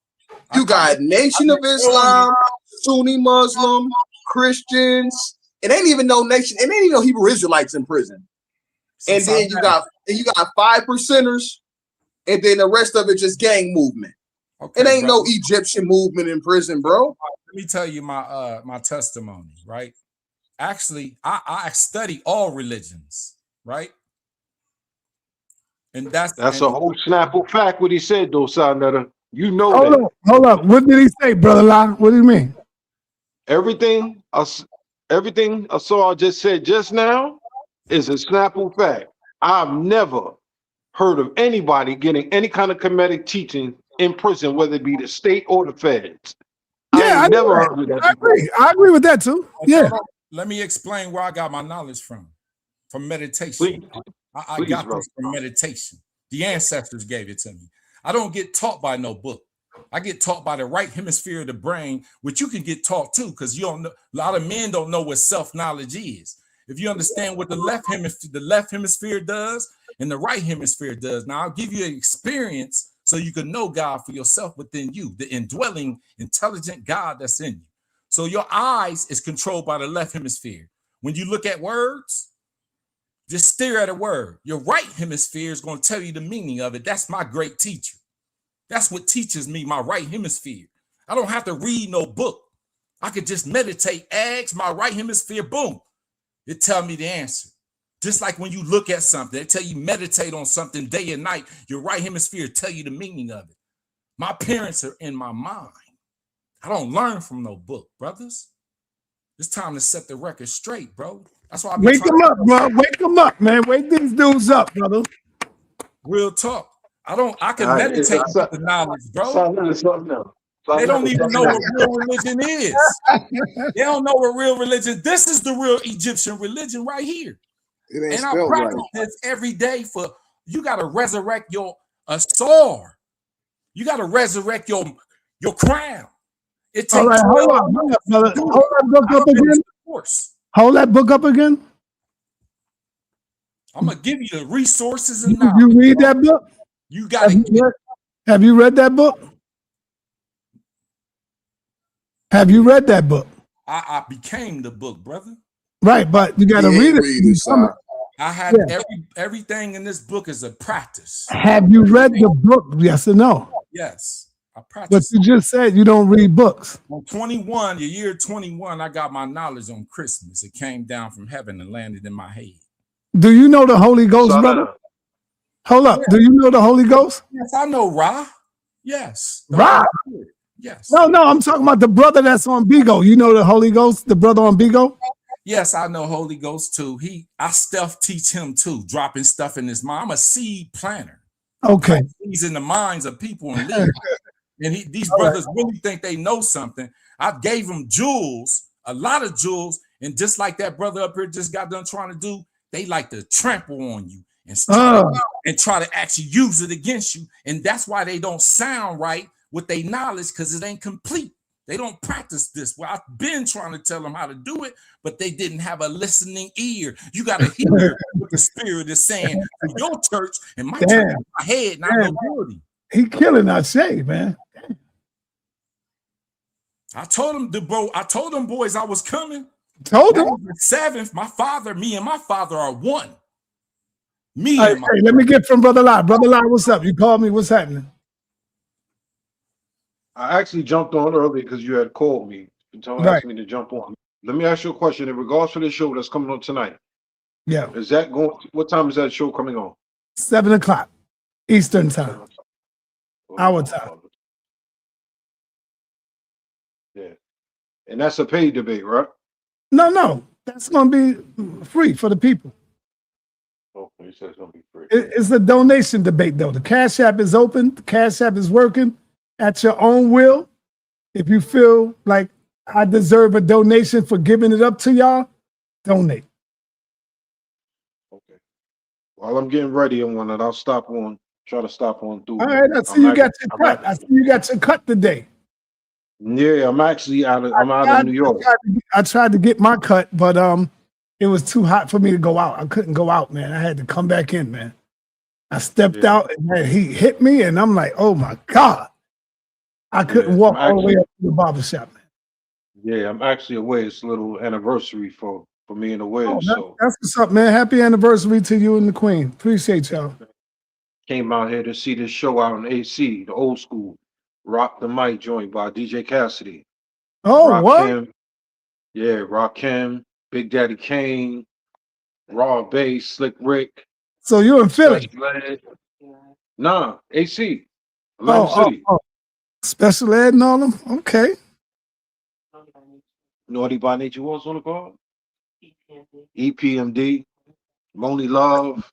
You got Nation of Islam, Sunni Muslim, Christians. It ain't even no nation. It ain't even no Hebrew Israelites in prison. And then you got 5%ers, and then the rest of it just gang movement. Okay, it ain't no Egyptian movement in prison, bro. Let me tell you my testimony, right? Actually, I study all religions, right? And that's a whole Snapple fact what he said, though, sa.neter. You know Hold up. What did he say, Brother La? What do you mean? Everything I saw just said just now is a Snapple fact. I've never heard of anybody getting any kind of Kemetic teaching in prison, whether it be the state or the feds. Yeah, I never heard of that. I agree with that too. Yeah. Let me explain where I got my knowledge from meditation. Please. I got this from meditation. The ancestors gave it to me. I don't get taught by no book. I get taught by the right hemisphere of the brain, which you can get taught too, because you don't know. A lot of men don't know what self-knowledge is. If you understand what the left hemisphere does and the right hemisphere does, now I'll give you an experience so you can know God for yourself within you, the indwelling, intelligent God that's in you. So your eyes is controlled by the left hemisphere. When you look at words, just stare at a word. Your right hemisphere is going to tell you the meaning of it. That's my great teacher. That's what teaches me, my right hemisphere. I don't have to read no book. I could just meditate, ask my right hemisphere, boom. It tell me the answer. Just like when you look at something, they tell you meditate on something day and night, your right hemisphere tell you the meaning of it. My parents are in my mind. I don't learn from no book, brothers. It's time to set the record straight, bro. That's why I wake them up, bro. Wake them up, man. Wake these dudes up, brother. Real talk. I can meditate with the knowledge, bro. They don't even know what real religion is. They don't know what real religion. This is the real Egyptian religion right here. And I practice this every day you got to resurrect your Asar. You got to resurrect your crown. It takes hold on, brother. Hold that book up again. Hold that book up again. I'm gonna give you the resources and you read that book. You got to. Have you read that book? Have you read that book? I became the book, brother. Right, but you got to read it. I have everything in this book is a practice. Have you read the book? Yes or no? Yes, I But practice. you just said you don't read books. On 21, the year 21, I got my knowledge on Christmas. It came down from heaven and landed in my head. Do you know the Holy Ghost, So, brother? Hold up. Do you know the Holy Ghost? Yes, I know Ra. Yes. The Ra? Holy Spirit. Yes. No, I'm talking about the brother that's on Bigo. You know the Holy Ghost, the brother on Bigo? Yes, I know Holy Ghost too. I stuff teach him too, dropping stuff in his mind. I'm a seed planter. Okay. He's in the minds of people and leaders. And these brothers really think they know something. I gave them jewels, a lot of jewels, and just like that brother up here just got done trying to do, they like to trample on you and try to actually use it against you. And that's why they don't sound right with their knowledge, because it ain't complete. They don't practice this. Well, I've been trying to tell them how to do it, but they didn't have a listening ear. You got to hear what the Spirit is saying for your church and my church, my head, not nobility. He killing our shade, man. I told them boys I was coming. Told them. The 7th, my father, me and my father are one. Hey, let me get from Brother Lai. Brother Lai, what's up? You called me. What's happening? I actually jumped on early because you had called me and asked me to jump on. Let me ask you a question in regards to the show that's coming on tonight. Yeah. Is that going? What time is that show coming on? 7 o'clock Eastern time. Our time. Yeah. And that's a paid debate, right? No. That's going to be free for the people. Oh, you said it's going to be free. It's a donation debate, though. The Cash App is open. The Cash App is working at your own will. If you feel like I deserve a donation for giving it up to y'all, donate. Okay. While I'm getting ready on one, and I'll try to stop on through. All right, I see you got your cut. I see you got your cut today. Yeah, I'm actually out of New York. I tried to get my cut, but it was too hot for me to go out. I couldn't go out, man. I had to come back in, man. I stepped out and man, he hit me, and I'm like, oh my God. I couldn't walk all the way up to the barbershop, man. Yeah, I'm actually away. It's a little anniversary for me and the Wiz. That's what's up, man. Happy anniversary to you and the Queen. Appreciate y'all. Came out here to see this show out in AC, the old school Rock the Mic joint by DJ Cassidy. Oh, Rakim, what? Yeah, Rakim, Big Daddy Kane, Raw Bass, Slick Rick. So you're in Philly? Nah, AC. Atlantic City. Special Ed and all them? Okay. Naughty by Nature was on the call. EPMD. Lonely Love.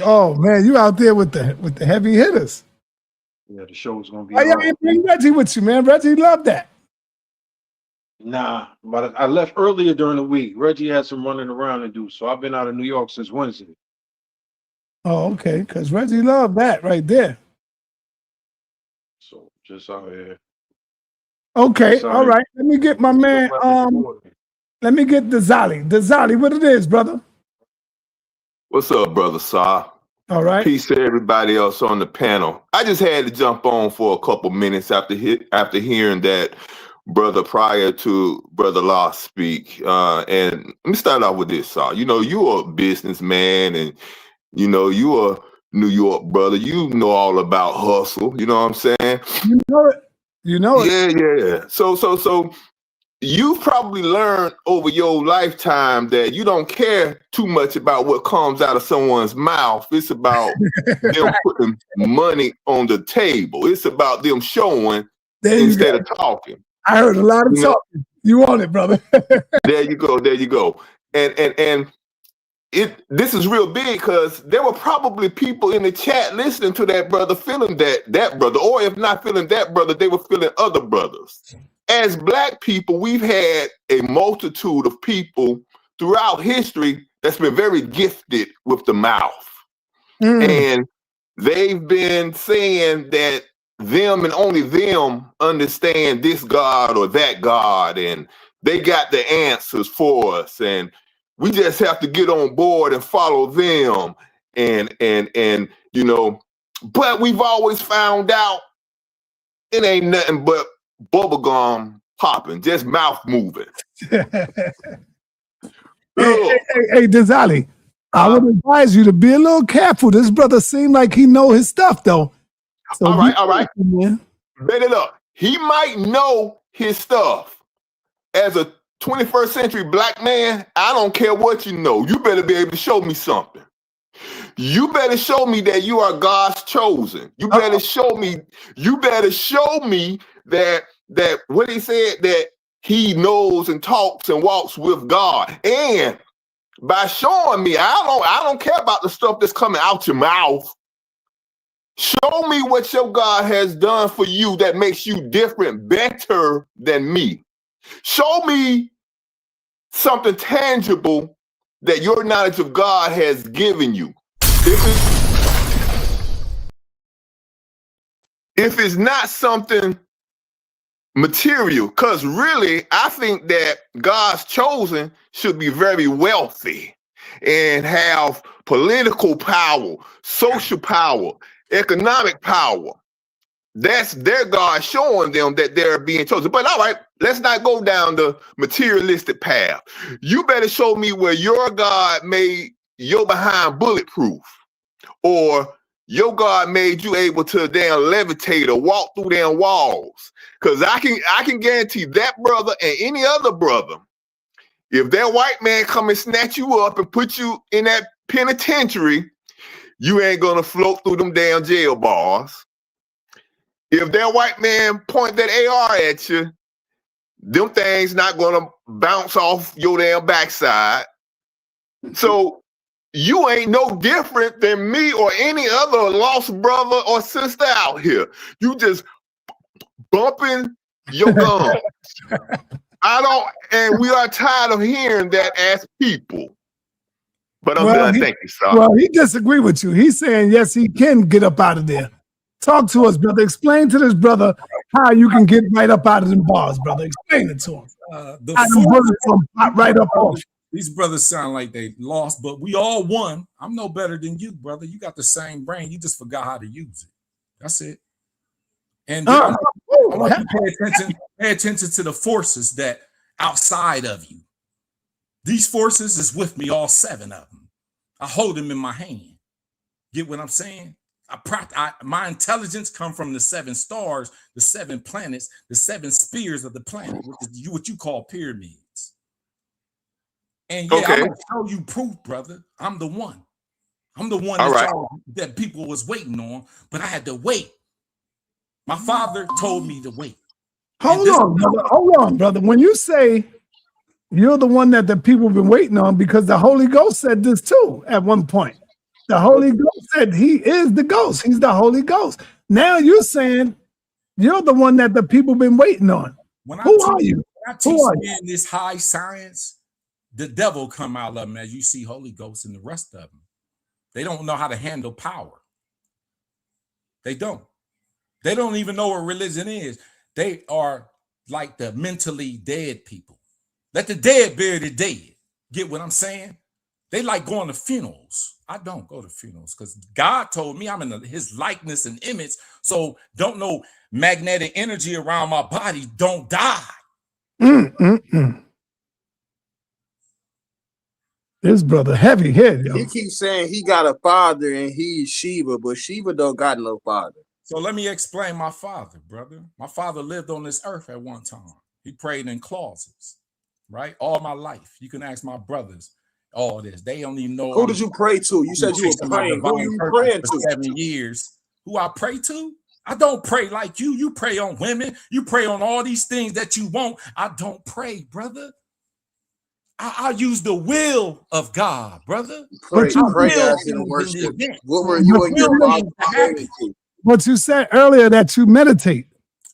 Oh man, you out there with the heavy hitters. Yeah, the show was gonna be. Why y'all ain't bring Reggie with you, man? Reggie loved that. Nah, but I left earlier during the week. Reggie had some running around to do, so I've been out of New York since Wednesday. Oh, okay, because Reggie loved that right there. So just out here. Okay, all right. Let me get my man. Let me get Dazali. Dazali, what it is, brother? What's up, brother Sa? All right. Peace to everybody else on the panel. I just had to jump on for a couple minutes after hearing that brother prior to Brother Law speak. And let me start off with this, Sa. You know, you're a businessman and, you know, you're a New York brother. You know all about hustle. You know what I'm saying? You know it. You know it. Yeah. So you've probably learned over your lifetime that you don't care too much about what comes out of someone's mouth. It's about them putting money on the table. It's about them showing instead of talking. I heard a lot of talking. You want it, brother. There you go. And this is real big because there were probably people in the chat listening to that brother feeling that brother, or if not feeling that brother, they were feeling other brothers. As Black people, we've had a multitude of people throughout history that's been very gifted with the mouth. And they've been saying that them and only them understand this God or that God, and they got the answers for us. And we just have to get on board and follow them. And you know, but we've always found out it ain't nothing but bubblegum popping, just mouth moving. Hey, Dazali, I would advise you to be a little careful. This brother seemed like he know his stuff, though. So all right. Man. Bet it up. He might know his stuff. As a 21st century black man, I don't care what you know. You better be able to show me something. You better show me that you are God's chosen. You better show me. You better show me that what he said, that he knows and talks and walks with God. And by showing me, I don't care about the stuff that's coming out your mouth. Show me what your God has done for you that makes you different, better than me. Show me something tangible that your knowledge of God has given you. If it's not something material, because really, I think that God's chosen should be very wealthy and have political power, social power, economic power. That's their God showing them that they're being chosen. But all right, let's not go down the materialistic path. You better show me where your God made your behind bulletproof, or your God made you able to damn levitate or walk through damn walls. Because I can guarantee that brother and any other brother, if that white man come and snatch you up and put you in that penitentiary, you ain't gonna float through them damn jail bars. If that white man point that AR at you, them things not gonna bounce off your damn backside. So you ain't no different than me or any other lost brother or sister out here. You just bumping your gums. And we are tired of hearing that as people. But I'm done. Thank you, sir. Well, he disagree with you. He's saying, yes, he can get up out of there. Talk to us, brother. Explain to this brother how you can get right up out of them bars, brother. Explain it to him. Right up off. These brothers sound like they lost, but we all won. I'm no better than you, brother. You got the same brain. You just forgot how to use it. That's it. And I want you to pay attention to the forces that outside of you. These forces is with me, all 7 of them. I hold them in my hand. Get what I'm saying? My intelligence come from the 7 stars, the 7 planets, the 7 spheres of the planet, which is what you call pyramids. And yeah, I'm gonna show you proof, brother. I'm the one. I'm the one that people was waiting on, but I had to wait. My father told me to wait. Hold on, brother. When you say you're the one that the people have been waiting on, because the Holy Ghost said this too at one point. The Holy Ghost said he is the ghost. He's the Holy Ghost. Now you're saying you're the one that the people have been waiting on. Who are you? When I teach in this high science, the devil come out of them, as you see Holy Ghost and the rest of them. They don't know how to handle power. They don't. They don't even know what religion is. They are like the mentally dead people. Let the dead bury the dead. Get what I'm saying? They like going to funerals. I don't go to funerals because God told me I'm in his likeness and image. So don't know magnetic energy around my body. Don't die. This brother heavy head. Yo. He keeps saying he got a father and he's Shiva, but Shiva don't got no father. So let me explain my father, brother. My father lived on this earth at one time. He prayed in closets, right? All my life. You can ask my brothers all this. They don't even know. Who did you pray to? You said you were praying. Who you praying to? 7 years. Who I pray to? I don't pray like you. You pray on women. You pray on all these things that you want. I don't pray, brother. I use the will of God, brother. Pray as in worship. What were you and your father praying to? But you said earlier that you meditate.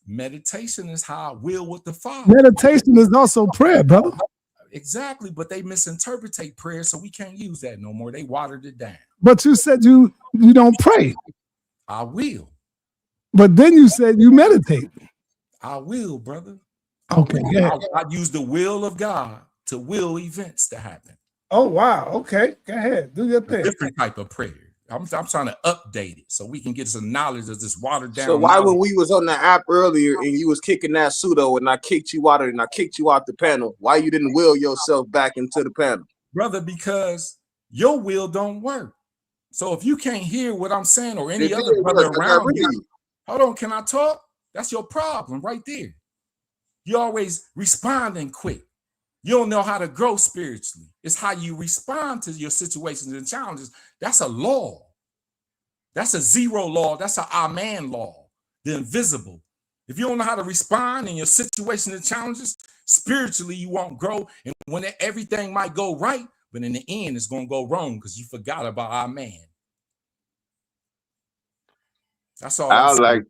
Meditation is how I will with the Father. Meditation is also prayer, brother. Exactly, but they misinterpret prayer, so we can't use that no more. They watered it down. But you said you don't pray. I will. But then you said you meditate. I will, brother. Okay. I use the will of God to will events to happen. Oh, wow. Okay. Go ahead. Do your thing. A different type of prayer. I'm trying to update it so we can get some knowledge of this watered down. So why when we was on the app earlier and you was kicking that pseudo and I kicked you out and I kicked you out the panel, why you didn't will yourself back into the panel? Brother, because your will don't work. So if you can't hear what I'm saying or any It other did brother work. I around read. you, hold on, can I talk? That's your problem right there. You always responding quick. You don't know how to grow spiritually. It's how you respond to your situations and challenges. That's a law. That's a zero law. That's an Amen law, the invisible. If you don't know how to respond in your situations and challenges, spiritually, you won't grow. And when everything might go right, but in the end, it's going to go wrong because you forgot about Amen. That's all I'm saying.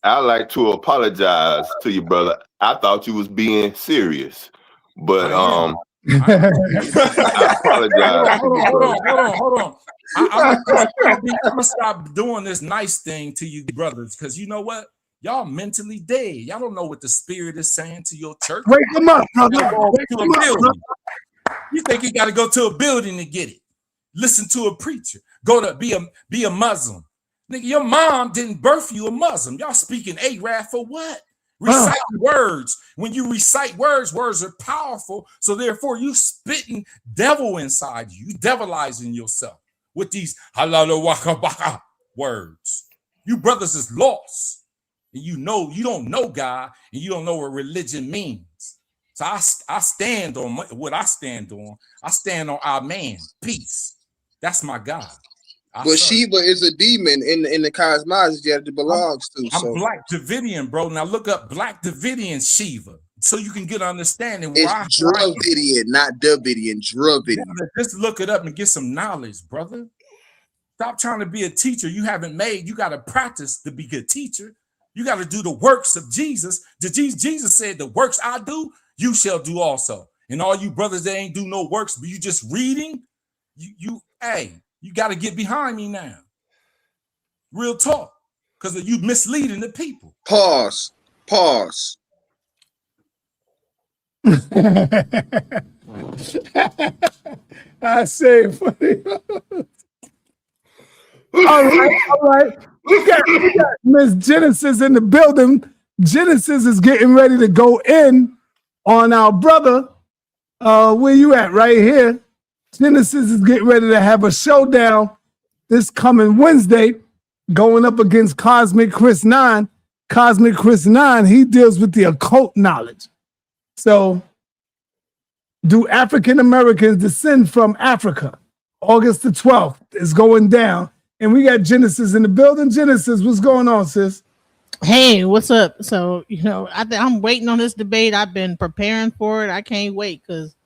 I like to apologize to you, brother. I thought you was being serious, but I apologize. Hold on. I'm gonna stop doing this nice thing to you brothers, because you know what? Y'all mentally dead. Y'all don't know what the Spirit is saying to your church. Wake them up, brother. You think you got to go to a building to get it? Listen to a preacher. Go to be a Muslim. Nigga, your mom didn't birth you a Muslim. Y'all speaking Arab for what? Recite words. When you recite words, words are powerful. So therefore, you spitting devil inside you. You devilizing yourself with these halal waka baka words. You brothers is lost. And you don't know God, and you don't know what religion means. So I stand on what I stand on. I stand on our man, peace. That's my God. But Shiva is a demon in the cosmology that it belongs to. I'm Black Davidian, bro. Now look up Black Davidian Shiva so you can get an understanding. It's Dravidian, not Davidian. Dravidian. Yeah, just look it up and get some knowledge, brother. Stop trying to be a teacher you haven't made. You got to practice to be a good teacher. You got to do the works of Jesus. Jesus said, the works I do, you shall do also. And all you brothers that ain't do no works, but you just reading, you got to get behind me now. Real talk. Because you misleading the people. Pause. I say funny. All right. We got Miss Genesis in the building. Genesis is getting ready to go in on our brother. Where you at? Right here. Genesis is getting ready to have a showdown this coming Wednesday, going up against Cosmic Chris 9. Cosmic Chris 9, he deals with the occult knowledge. So, do African Americans descend from Africa? August the 12th is going down. And we got Genesis in the building. Genesis, what's going on, sis? Hey, what's up? So, I'm waiting on this debate. I've been preparing for it. I can't wait because,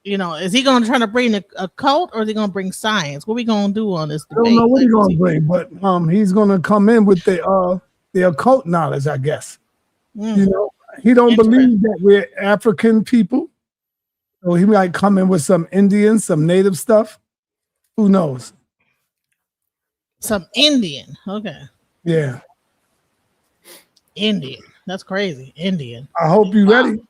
is he going to try to bring a cult or is he going to bring science? What are we going to do on this debate? I don't know what he's going to bring, but he's going to come in with the occult knowledge, I guess. He don't believe that we're African people. So he might come in with some Indian, some native stuff. Who knows? Some Indian. Okay. Yeah. Indian. That's crazy. Indian. I hope you're ready.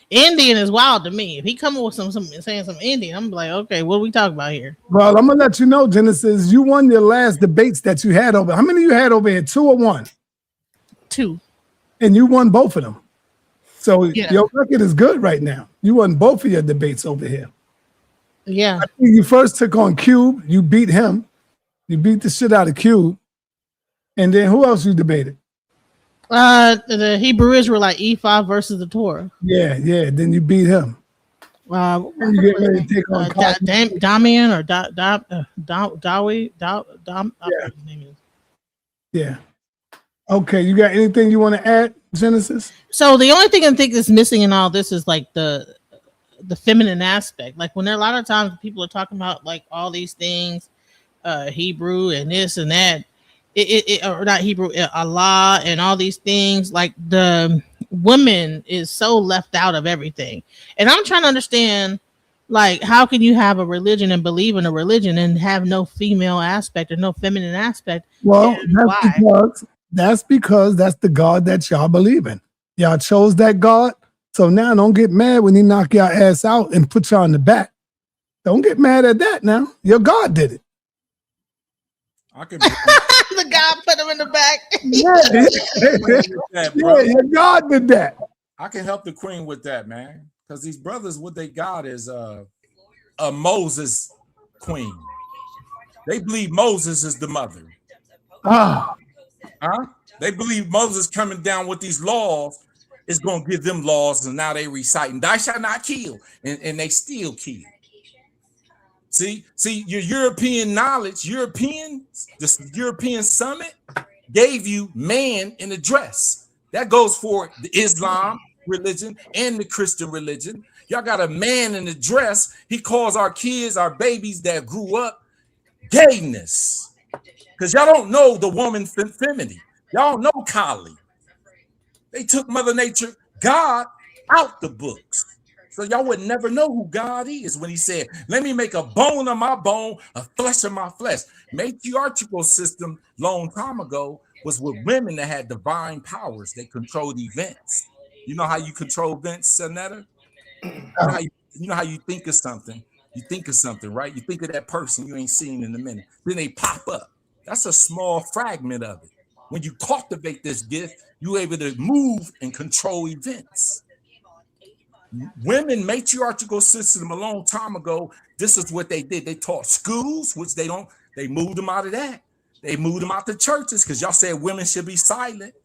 Indian is wild to me. If he come up with some saying some Indian, I'm like, okay, what are we talking about here? Well, I'm gonna let you know, Genesis, you won your last debates that you had over. How many you had over here? 2 or 1? 2. And you won both of them. So your record is good right now. You won both of your debates over here. Yeah. I think you first took on Cube. You beat him. You beat the shit out of Cube. And then who else you debated? The Hebrew Israelite E5 versus the Torah. Yeah. Then you beat him. You get ready to take on Damian or Dawi. Yeah. Okay, you got anything you want to add, Genesis? So the only thing I think is missing in all this is like the feminine aspect. Like when there are a lot of times people are talking about like all these things, Hebrew and this and that, or not Hebrew, Allah and all these things. Like the woman is so left out of everything, and I'm trying to understand. Like, how can you have a religion and believe in a religion and have no female aspect or no feminine aspect? Well, that's because that's the God that y'all believe in. Y'all chose that God. So now don't get mad when he knock your ass out and put y'all in the back. Don't get mad at that now. Your God did it. The God put him in the back. Your God did that. I can help the queen with that, man. Because these brothers, what they got is a Moses queen. They believe Moses is the mother. Ah, Huh? They believe Moses coming down with these laws is going to give them laws, and now they reciting, "Thou shalt not kill," and they still kill. See, your European knowledge, the European summit gave you man in a dress. That goes for the Islam religion and the Christian religion. Y'all got a man in a dress. He calls our kids, our babies that grew up, gayness. Because y'all don't know the woman femininity. Y'all don't know Kali. They took Mother Nature, God, out the books. So y'all would never know who God is when he said, "Let me make a bone of my bone, a flesh of my flesh." Matriarchal system long time ago was with women that had divine powers. They controlled events. You know how you control events, sa.neter? You know how you think of something. You think of something, right? You think of that person you ain't seen in a minute. Then they pop up. That's a small fragment of it. When you cultivate this gift, you're able to move and control events. Women, matriarchal system a long time ago, this is what they did. They taught schools, which they moved them out of that. They moved them out to churches because y'all said women should be silent.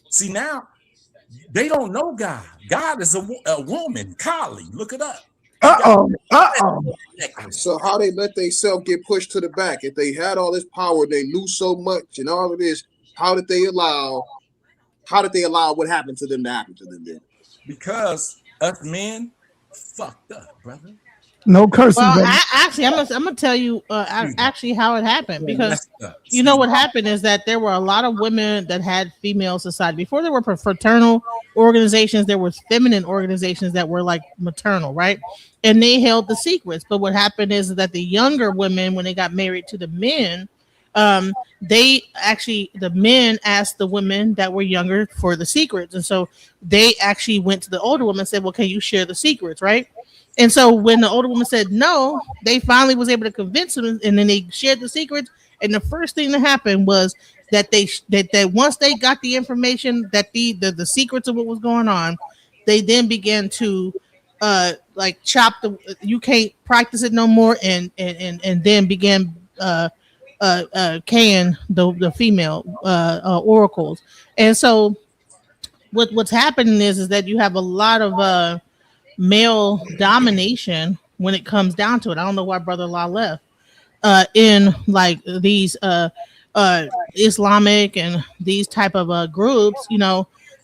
See, now they don't know God. God is a woman, Kali. Look it up. So how they let themselves get pushed to the back? If they had all this power, they knew so much and all of this, how did they allow what happened to them to happen to them then? Because us men fucked up, brother. no cursing, Well, brother. I'm gonna tell you actually how it happened, because you know what happened is that there were a lot of women that had female society before there were fraternal organizations. There was feminine organizations that were like maternal, right? And they held the secrets. But what happened is that the younger women, when they got married to the men, the men asked the women that were younger for the secrets, and so they actually went to the older woman and said, "Well, can you share the secrets?" Right? And so when the older woman said no, they finally was able to convince them, and then they shared the secrets. And the first thing that happened was that that once they got the information, that the secrets of what was going on, they then began to like chop you can't practice it no more, and then began can the female oracles. And so what's happening is that you have a lot of male domination when it comes down to it. I don't know why Brother Law left. In like these Islamic and these type of groups,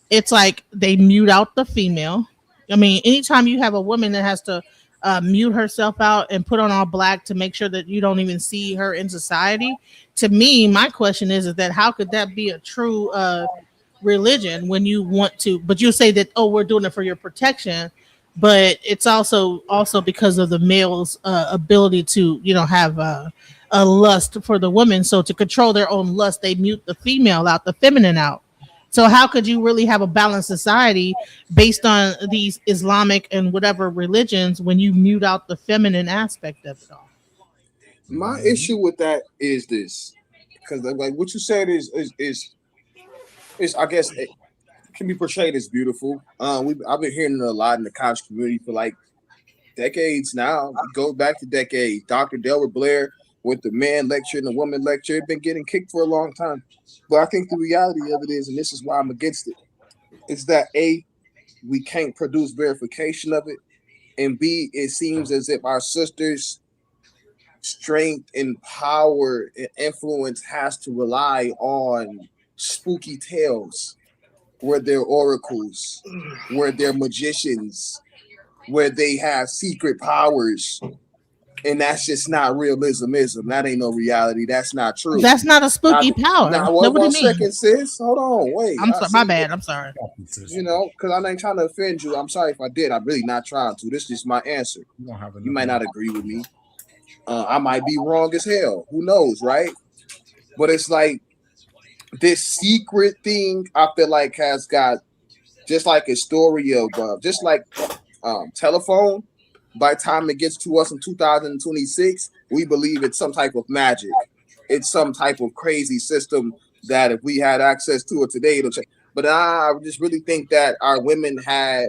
it's like they mute out the female. I mean, anytime you have a woman that has to mute herself out and put on all black to make sure that you don't even see her in society, to me, my question is that how could that be a true religion when you want to? But you say that, oh, we're doing it for your protection, but it's also because of the male's ability to have a lust for the woman. So to control their own lust, they mute the female out, the feminine out. So how could you really have a balanced society based on these Islamic and whatever religions when you mute out the feminine aspect of it all? My issue with that is this, because like what you said is I guess it can be portrayed as beautiful. I've been hearing it a lot in the college community for like decades now. It goes back to decades. Dr. Delbert Blair with the man lecture and the woman lecture, it's been getting kicked for a long time. But I think the reality of it is, and this is why I'm against it, is that A, we can't produce verification of it, and B, it seems as if our sisters' strength and power and influence has to rely on spooky tales, where they're oracles, where they're magicians, where they have secret powers. And that's just not realism. That ain't no reality. That's not true. That's not a spooky power. Now, one second, sis. Hold on. Wait. My bad. I'm sorry. Because I ain't trying to offend you. I'm sorry if I did. I'm really not trying to. This is my answer. You might not agree with me. I might be wrong as hell. Who knows, right? But it's like this secret thing, I feel like has got just like a story of just like telephone. By the time it gets to us in 2026, we believe it's some type of magic. It's some type of crazy system that if we had access to it today, it'll change. But I just really think that our women had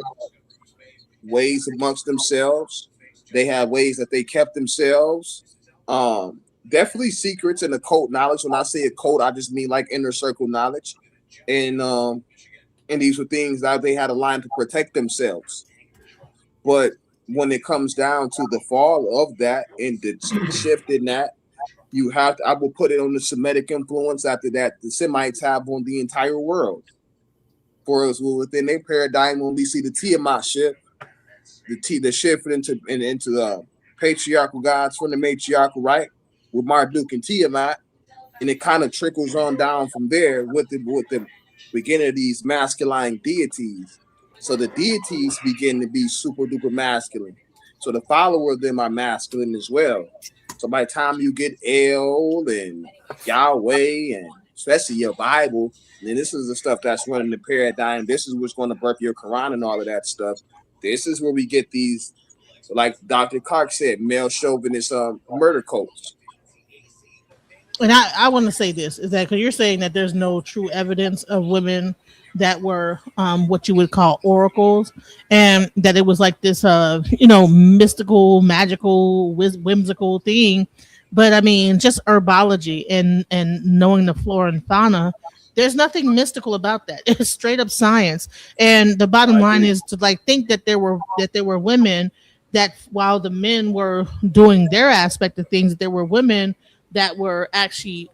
ways amongst themselves. They had ways that they kept themselves. Definitely secrets and occult knowledge. When I say occult, I just mean like inner circle knowledge, and these were things that they had a line to protect themselves. But when it comes down to the fall of that and the shift in that, you have to, I will put it on the Semitic influence after that the Semites have on the entire world. For us, within their paradigm, when we see the Tiamat shift, the shift into the patriarchal gods from the matriarchal right with Marduk and Tiamat, and it kind of trickles on down from there with the beginning of these masculine deities. So the deities begin to be super duper masculine. So the follower of them are masculine as well. So by the time you get El and Yahweh and especially your Bible, then this is the stuff that's running the paradigm. This is what's going to birth your Quran and all of that stuff. This is where we get these, like Dr. Clark said, male chauvinist murder cults. And I want to say this is that because you're saying that there's no true evidence of women that were what you would call oracles, and that it was like this mystical, magical, whimsical thing. But I mean, just herbology and knowing the flora and fauna, there's nothing mystical about that. It's straight up science. And the bottom line is to like think that there were women that while the men were doing their aspect of things, there were women that were actually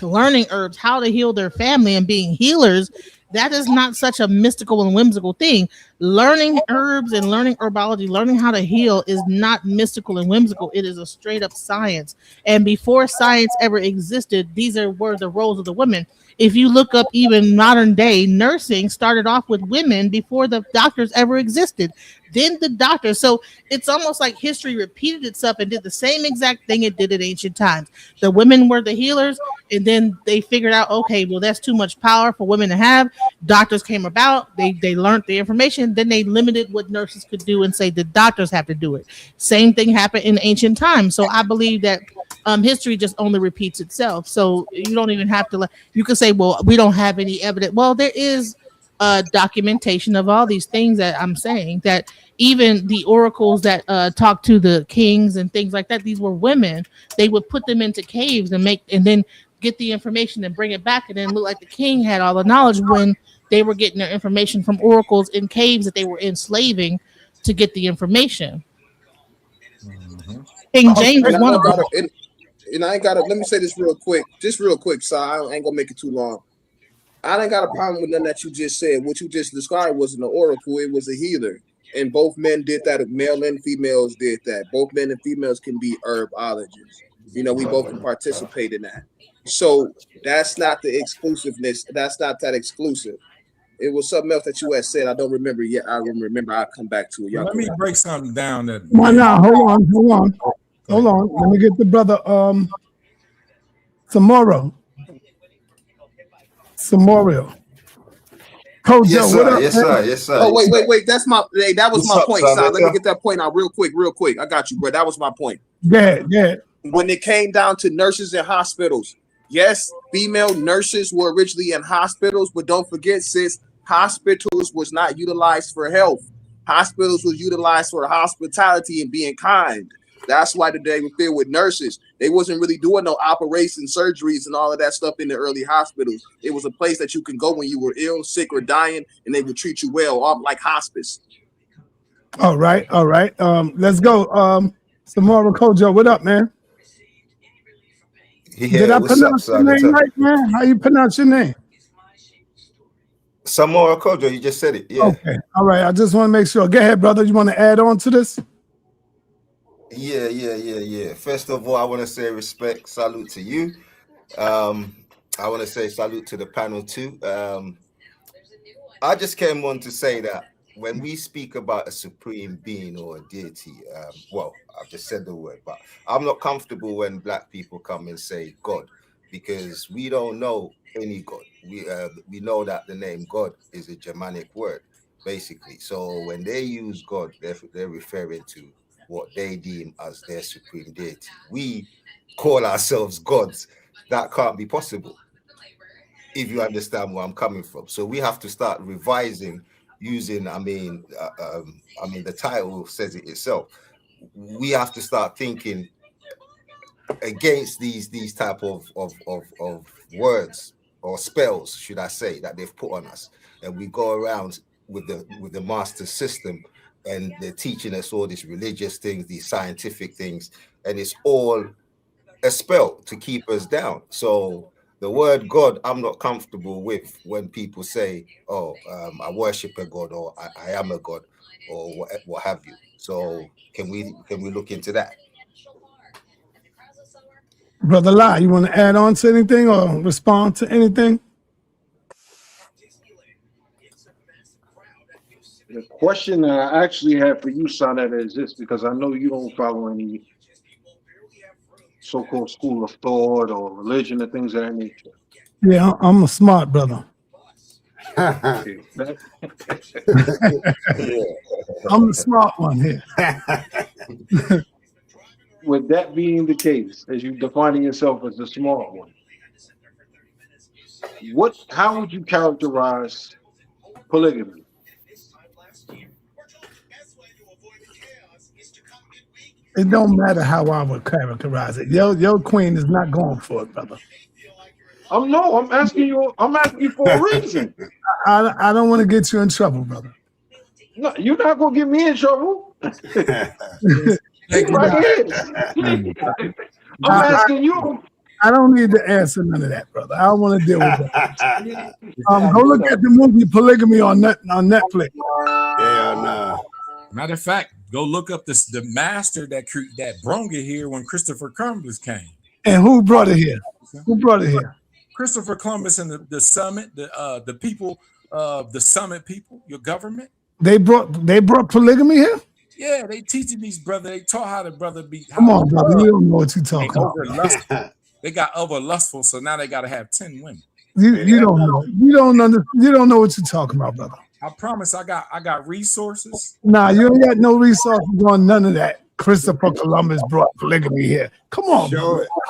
learning herbs, how to heal their family and being healers. That is not such a mystical and whimsical thing. Learning herbs and learning herbology, learning how to heal is not mystical and whimsical. It is a straight up science. And before science ever existed, were the roles of the women. If you look up even modern day, nursing started off with women before the doctors ever existed. Then the doctors. So it's almost like history repeated itself and did the same exact thing it did in ancient times. The women were the healers, and then they figured out, okay, well, that's too much power for women to have. Doctors came about, they learned the information, then they limited what nurses could do and say the doctors have to do it. Same thing happened in ancient times. So I believe that history just only repeats itself. So you don't even have to, you could say, well, we don't have any evidence. Well, there is documentation of all these things that I'm saying, that even the oracles that talk to the kings and things like that, these were women. They would put them into caves and then get the information and bring it back, and then look like the king had all the knowledge when they were getting their information from oracles in caves that they were enslaving to get the information. Mhm. King James was one of them. And I ain't got to, let me say this real quick, so I ain't gonna make it too long. I ain't got a problem with nothing that you just said. What you just described wasn't an oracle, it was a healer. And both men did that, male and females did that. Both men and females can be herbologists. We both can participate in that. So that's not the exclusiveness. That's not that exclusive. It was something else that you had said. I don't remember yet. I remember. I'll come back to it. Let me break something down. That Why not? Hold on. Let me get the brother Samorio. Kojo, Yes, what sir. up, Yes, man? sir. Yes, sir. Oh, wait. That was What's my up, point, son? son. Let me get that point out real quick. I got you, bro. That was my point. Yeah. When it came down to nurses in hospitals, yes, female nurses were originally in hospitals, but don't forget, sis, hospitals was not utilized for health. Hospitals was utilized for hospitality and being kind. That's why today we filled with nurses. They wasn't really doing no operations, surgeries, and all of that stuff in the early hospitals. It was a place that you can go when you were ill, sick, or dying, and they would treat you well, like hospice. All right. Let's go. Samorio Kojo, what up, man? Yeah, Did I what's up, pronounce your son? name right, man? How you pronounce your name? Samoa Kojo, you just said it. Yeah. Okay. All right. I just want to make sure. Go ahead, brother. You want to add on to this? Yeah. First of all, I want to say respect, salute to you. I want to say salute to the panel too. I just came on to say that when we speak about a supreme being or a deity, well, I've just said the word, but I'm not comfortable when black people come and say God, because we don't know any God. We know that the name God is a Germanic word, basically. So when they use God, they're referring to what they deem as their supreme deity. We call ourselves gods. That can't be possible, if you understand where I'm coming from. So we have to start revising using, the title says it itself. We have to start thinking against these type of words or spells, should I say, that they've put on us, and we go around with the master system, and they're teaching us all these religious things, these scientific things, and it's all a spell to keep us down. So the word God, I'm not comfortable with when people say, "Oh, I worship a God," or I am a God," or what have you. So can we look into that? Brother Lai, you want to add on to anything or respond to anything? The question that I actually have for you, sa.neter, is this, because I know you don't follow any so-called school of thought or religion or things of that nature. Yeah, I'm a smart brother. Okay. I'm the smart one here. With that being the case, as you defining yourself as the smart one, how would you characterize polygamy? It don't matter how I would characterize it. Your queen is not going for it, brother. I'm asking you for a reason. I don't want to get you in trouble, brother. No, you're not gonna get me in trouble. I'm asking you. I don't need to answer none of that, brother. I don't want to deal with that. Go look at the movie Polygamy on Netflix. Yeah, no. Matter of fact, go look up the master that brung it here when Christopher Columbus came. And who brought it here? Who brought it here? Christopher Columbus and the summit, the people, the summit people, your government. They brought polygamy here? Yeah, they teaching these brothers. They taught how the brother be. Come on, brother. You don't know what you're talking about. They got over lustful, so now they got to have 10 women. You don't know. You don't know what you're talking about, brother. I promise. I got resources. Nah, you ain't got no resources on none of that. Christopher Columbus brought polygamy here. Come on,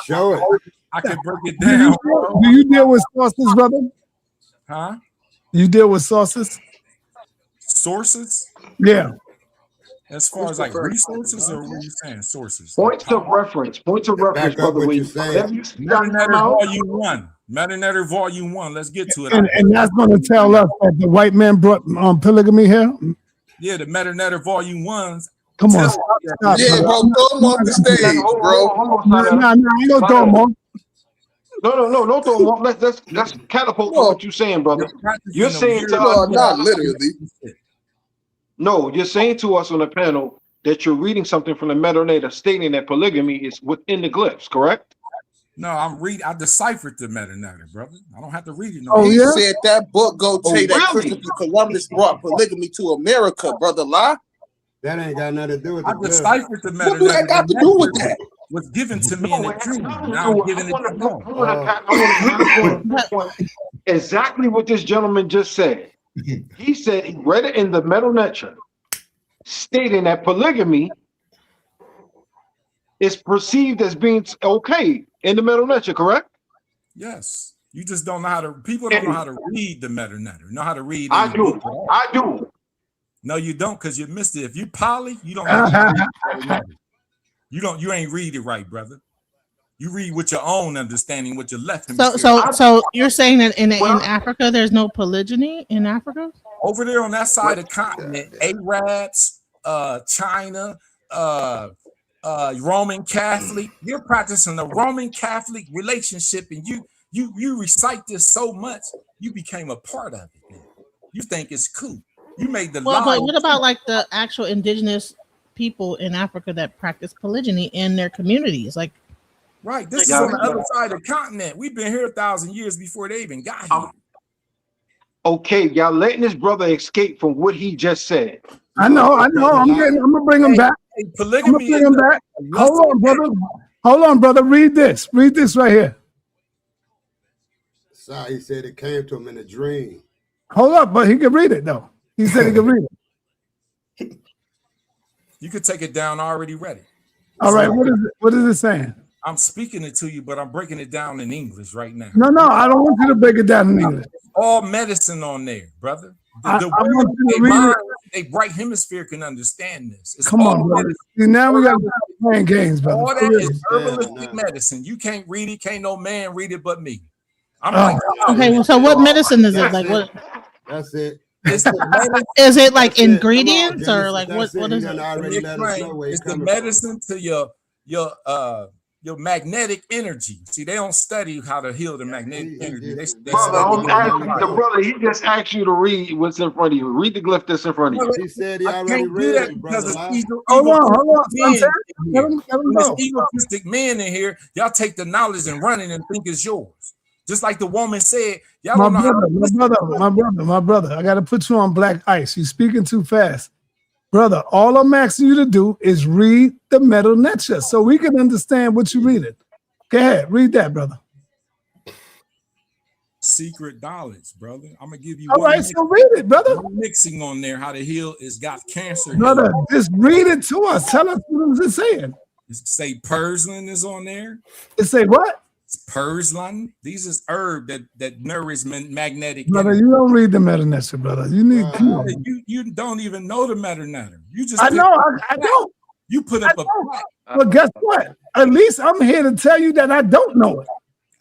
show it. I can break it down. Do you deal with sources, brother? Huh? You deal with sources? Sources? Yeah. As far as like resources, or what are you saying? Sources. Points of reference, brother. Meta-Netter Volume 1. Meta-Netter Volume 1. Let's get to it. And that's going to tell us that the white man brought polygamy here? Yeah, the Meta-Netter Volume 1s. Come on. Stop, yeah, bro, throw him off the stage, bro. No, I ain't gonna throw him off. No, don't throw him off. Let's catapult to what you're saying, brother. You're saying to us, not literally. No, you're saying to us on the panel that you're reading something from the Meta-Netter stating that polygamy is within the glyphs, correct? No, I deciphered the Meta-Netter, brother. I don't have to read it. No. He said that book go say that Christopher Columbus brought polygamy to America, brother. Lie. That ain't got nothing to do with I deciphered the Meta-Netter. What do that got to do with that? Was given to me in a dream. Now I'm giving it to you. Exactly what this gentleman just said. He said he read it in the Meta-Netter, stating that polygamy is perceived as being okay in the Meta-Netter, correct? Yes. You just don't know how to. People don't know how to read the Meta-Netter. Know how to read. I do. I do. No, you don't, because you missed it. If you poly, you don't know how to read. You ain't read it right, brother. You read with your own understanding, with your left hemisphere. So you're saying that in Africa there's no polygyny in Africa? Over there on that side of the continent, Arabs, China, Roman Catholic, you're practicing the Roman Catholic relationship, and you recite this so much, you became a part of it. Man. You think it's cool. You made the law. But what about like the actual indigenous people in Africa that practice polygyny in their communities? Like, right, this is on the other side of the continent. We've been here 1,000 years before they even got here. Okay, y'all letting this brother escape from what he just said. I know. I'm gonna bring him back. Polygamy. Bring him back. Hold on, brother. Read this right here. So he said it came to him in a dream. Hold up, but he can read it though. He said he could read it. You could take it down. I already read it. All right. What is it saying? I'm speaking it to you, but I'm breaking it down in English right now. No, I don't want you to break it down in English. All medicine on there, brother. The right hemisphere can understand this. It's come on, brother. See, now we got playing games, brother. All For that real. is herbalistic medicine. You can't read it. Can't no man read it but me. I'm Oh. like, Okay, well, so what medicine is it? Like what? That's it. it's the medicine. Is it like That's it. Come on, ingredients or Genesis, like that's what it. is He done it? Let already me let us know explain. where he It's the coming medicine to your magnetic energy. See, they don't study how to heal the magnetic energy. They Brother, study the brother, he just asked you to read what's in front of you. Read the glyph that's in front of you. from. He said he I already can't do read that it, because brother. it's Lyle. Hold on. men in here. Let him When there's go. egotistic men in here, y'all take the knowledge and run it and think it's yours. Just like the woman said, y'all My don't know how brother, to my listen. brother, my brother. I got to put you on black ice. You're speaking too fast. Brother, all I'm asking you to do is read the Metal Nature so we can understand what you're reading. Go ahead, read that, brother. Secret knowledge, brother. I'm gonna give you All right, so read it, brother. one mixing on there how to heal is got cancer. Brother, healing. just read it to us. Tell us what it's saying. Say Perslin is on there. It say what? It's Perslin. These is herb that nourish magnetic Brother, energy. you don't read the Metal Nature, brother. You need Brother, you don't even know the Metanatter. You just I know, I don't. You put up a plaque. But guess what? At least I'm here to tell you that I don't know it.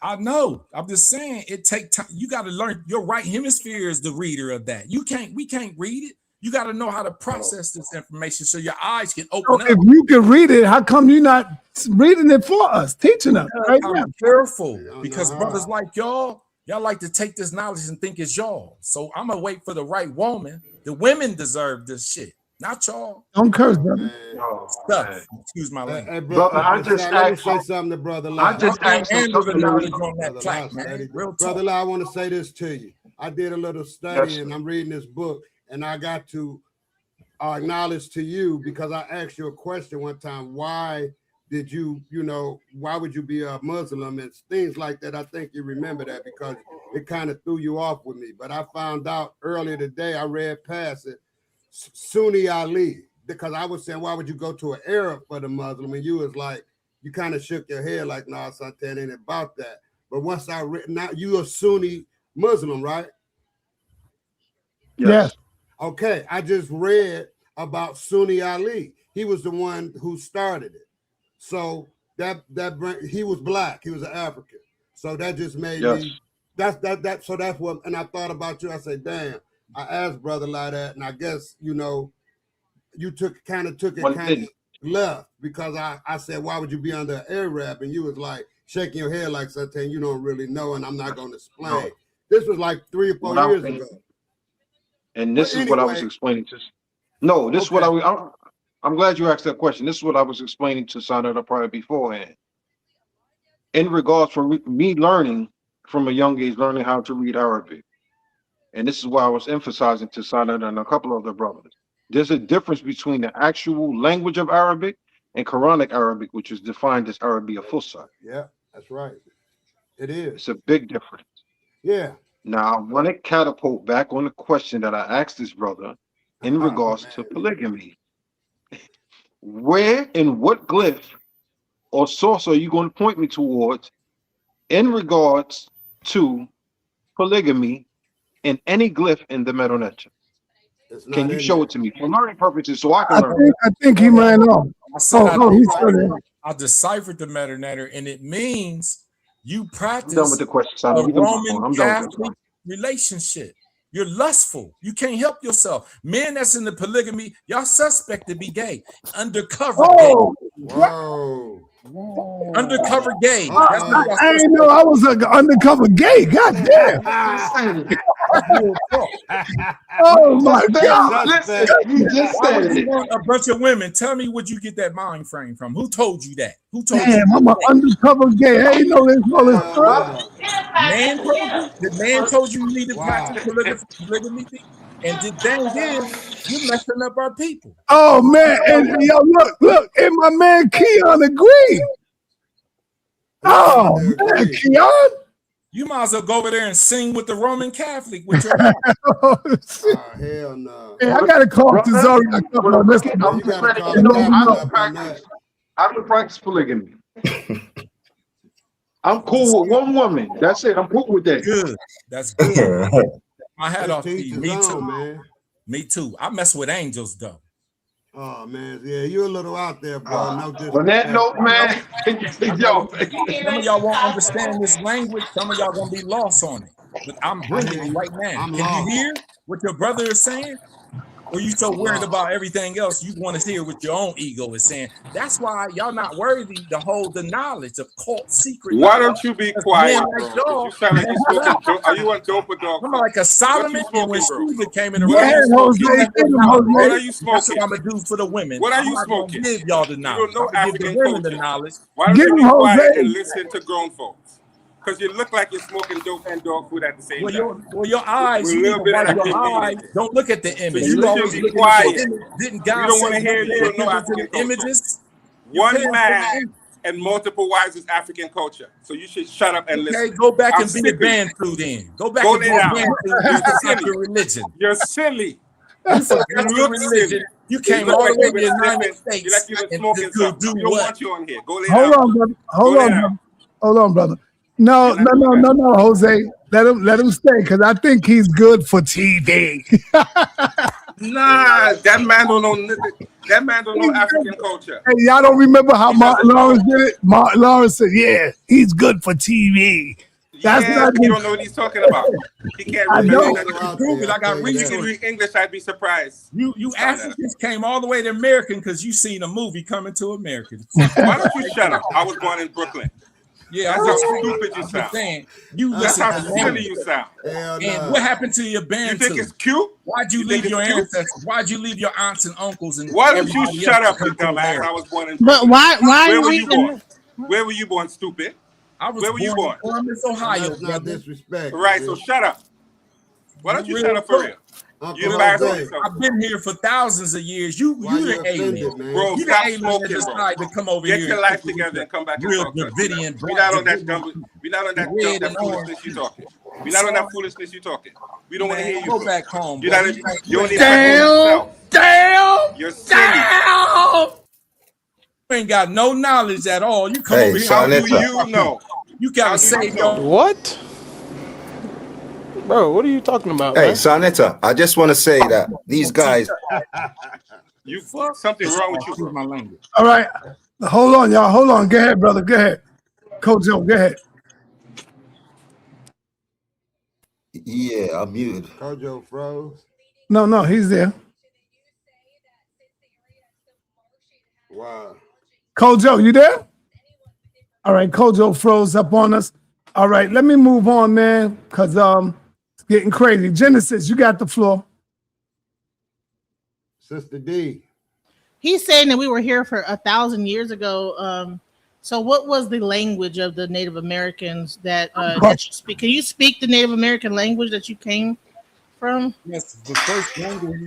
I know. I'm just saying it take time. You got to learn. Your right hemisphere is the reader of that. We can't read it. You got to know how to process this information so your eyes can open up. If you can read it, how come you're not reading it for us, teaching us? Right now? I'm careful because brothers like y'all like to take this knowledge and think it's y'all. So I'm gonna wait for the right woman. The women deserve this shit, not y'all. Don't curse, brother. Stuff. Excuse my language. Hey, Brother, I just let me asked- say something to Brother I Lyle. just asked him handle the something to knowledge read. on that Brother plaque, Lyle, man. Real talk. Brother Lyle, I want to say this to you. I did a little study Yes, and sir. I'm reading this book, and I got to acknowledge to you because I asked you a question one time. Why did why would you be a Muslim and things like that? I think you remember that because it kind of threw you off with me. But I found out earlier today, I read past it, Sunni Ali, because I was saying, why would you go to an Arab for the Muslim? And you was like, you kind of shook your head like, no, Santan ain't about that. But once I read, now you a Sunni Muslim, right? Yes. Okay, I just read about Sunni Ali. He was the one who started it. So he was black. He was an African. So that just made me. That's what. And I thought about you. I said, damn. I asked Brother like that, and I guess you took it left because I said, why would you be under Arab? And you was like shaking your head like something you don't really know, and I'm not going to explain. No. This was like 3 or 4 years ago. And this is what I was explaining to. No, this is what I'm glad you asked that question. This is what I was explaining to sa.neter prior beforehand. In regards for me learning from a young age, learning how to read Arabic. And this is why I was emphasizing to sa.neter and a couple of the brothers. There's a difference between the actual language of Arabic and Quranic Arabic, which is defined as Arabia Fusha. Yeah, that's right. It is. It's a big difference. Yeah. Now, I want to catapult back on the question that I asked this brother in regards to polygamy. Where and what glyph or source are you going to point me towards in regards to polygamy in any glyph in the Metal Nature? Can you show it to me for learning purposes so I can learn? I think he ran off. I deciphered the Metal Nature, and it means you practice I'm done with the question, son. a We can move Roman on. I'm done with Catholic relationship. You're lustful. You can't help yourself. Men that's in the polygamy, y'all suspect to be gay. Undercover gay. Whoa. Undercover gay. I didn't know I was an undercover gay. God damn. Oh my God. You just Why said would you it. want a bunch of women? Tell me what you get that mind frame from. Who told you that? Who told Damn, you? I'm an undercover gay. I ain't know this. Man told you? The man told you need to practice polygamy? And the thing is, you're messing up our people. Oh man, and yo, look, and my man Keon agreed. Oh man, Keon. You might as well go over there and sing with the Roman Catholic with your Oh, hell no. Hey, I gotta call this on. I don't practice polygamy. I'm cool with one woman. That's it. I'm cool with that. Good. That's good. My hat off to you. Me own, too, man. Me too. I mess with angels though. Oh man, yeah, you're a little out there, bro. No disrespect. On that note, man, yo, Some of y'all won't understand this language. Some of y'all gonna be lost on it. But I'm bringing it right now. I'm Can lost. you hear what your brother is saying? Or you so worried about everything else, you want to hear what your own ego is saying. That's why y'all not worthy to hold the knowledge of cult secret. Why don't you be quiet, Like bro? You sound like you smoking dope. Are you on dope or dog? I'm like a Solomon, smoking, and when bro? Stephen came in the Go room, ahead, Jose. What are you that's what smoking? I'm gonna do for the women. What are you I'm not gonna smoking? give y'all the You knowledge. don't know I'm gonna give the African women the culture. knowledge. Why don't Get you him, be quiet Jose. and listen to grown folks? Because you look like you're smoking dope and dog food at the same time. Your eyes, With a you need little to bit of wipe that your eyes. Indian. Don't look at the image. You You should always be looking quiet. at the image. Didn't You God don't say want to hear. look You at don't the know image and African the culture. images? One man and multiple wives is African culture. So you should shut up and listen. Okay, go back I'm and be a sick of you. Bantu then. Go back Go and be lay a down. Bantu. You're You forgot silly. your religion. You're silly. You forgot You your look religion. silly. You You came look all like the way you've to been the United sniffing. You like States you've been and smoking to something. do We don't what? want you on here. Go lay Hold down. on, brother. Go lay down. Hold on, brother. No, You're not doing that. Jose. Let him stay because I think he's good for TV. Nah, that man don't know. That man don't know African culture. Hey, y'all don't remember how He Martin doesn't Lawrence know. did it? Martin Lawrence said, "Yeah, he's good for TV." That's Yeah, not. but he don't know what he's talking about. He can't I read know. nothing. Prove it. I got If he can resources. read English, I'd be surprised. You Africans came all the way to American because you seen a movie Coming to America. Why don't you shut up? I was born in Brooklyn. Yeah, That's how stupid you I'm sound. saying you That's listen how to silly language. you sound. And what happened to your Bantu? You think it's cute? Why'd you You think leave your it's cute? ancestors? Why'd you leave your aunts and uncles and Why don't you everybody shut else up, to you come to dumbass? America? I was born in But Brooklyn. why Where are were you you born? reading? Where were you born, stupid? I was Where were you born? in Columbus, Ohio, That's not brother. disrespect. Right, so shut up. Why don't you Real shut up for talk. real? Uncle You embarrassing Jose. yourself. I've been here for thousands of years. You Why you the alien. offended, man? Bro, You the stop alien that smoking, bro. decided to come over Get here. your and life think together and come back and real talk to us. Davidian, We're not on that Davidian, dumb. We're not on that red that and orange. foolishness you talking. We're not on that foolishness you talking. We don't want to Man, hear you, go bro. back home, You're bro. not. You only Damn, affecting yourself. damn, You're silly. You ain't got no knowledge at all. You come Hey, over here. How do sa.neter. you know? You gotta How do you save know? your. What? Bro, what are you talking about, Hey, man? sa.neter. I just want to say that these guys. You something wrong with you, Excuse bro. my language. All right, hold on, y'all. Hold on. Go ahead, brother. Go ahead, Coach Joe. Go ahead. Yeah, I'm muted. Kojo froze. No, he's there. Wow. Kojo, you there? All right, Kojo froze up on us. All right, let me move on, man, because it's getting crazy. Genesis, you got the floor. Sister D. He's saying that we were here for 1,000 years ago. So what was the language of the Native Americans that you speak? Can you speak the Native American language that you came from? Yes, the first language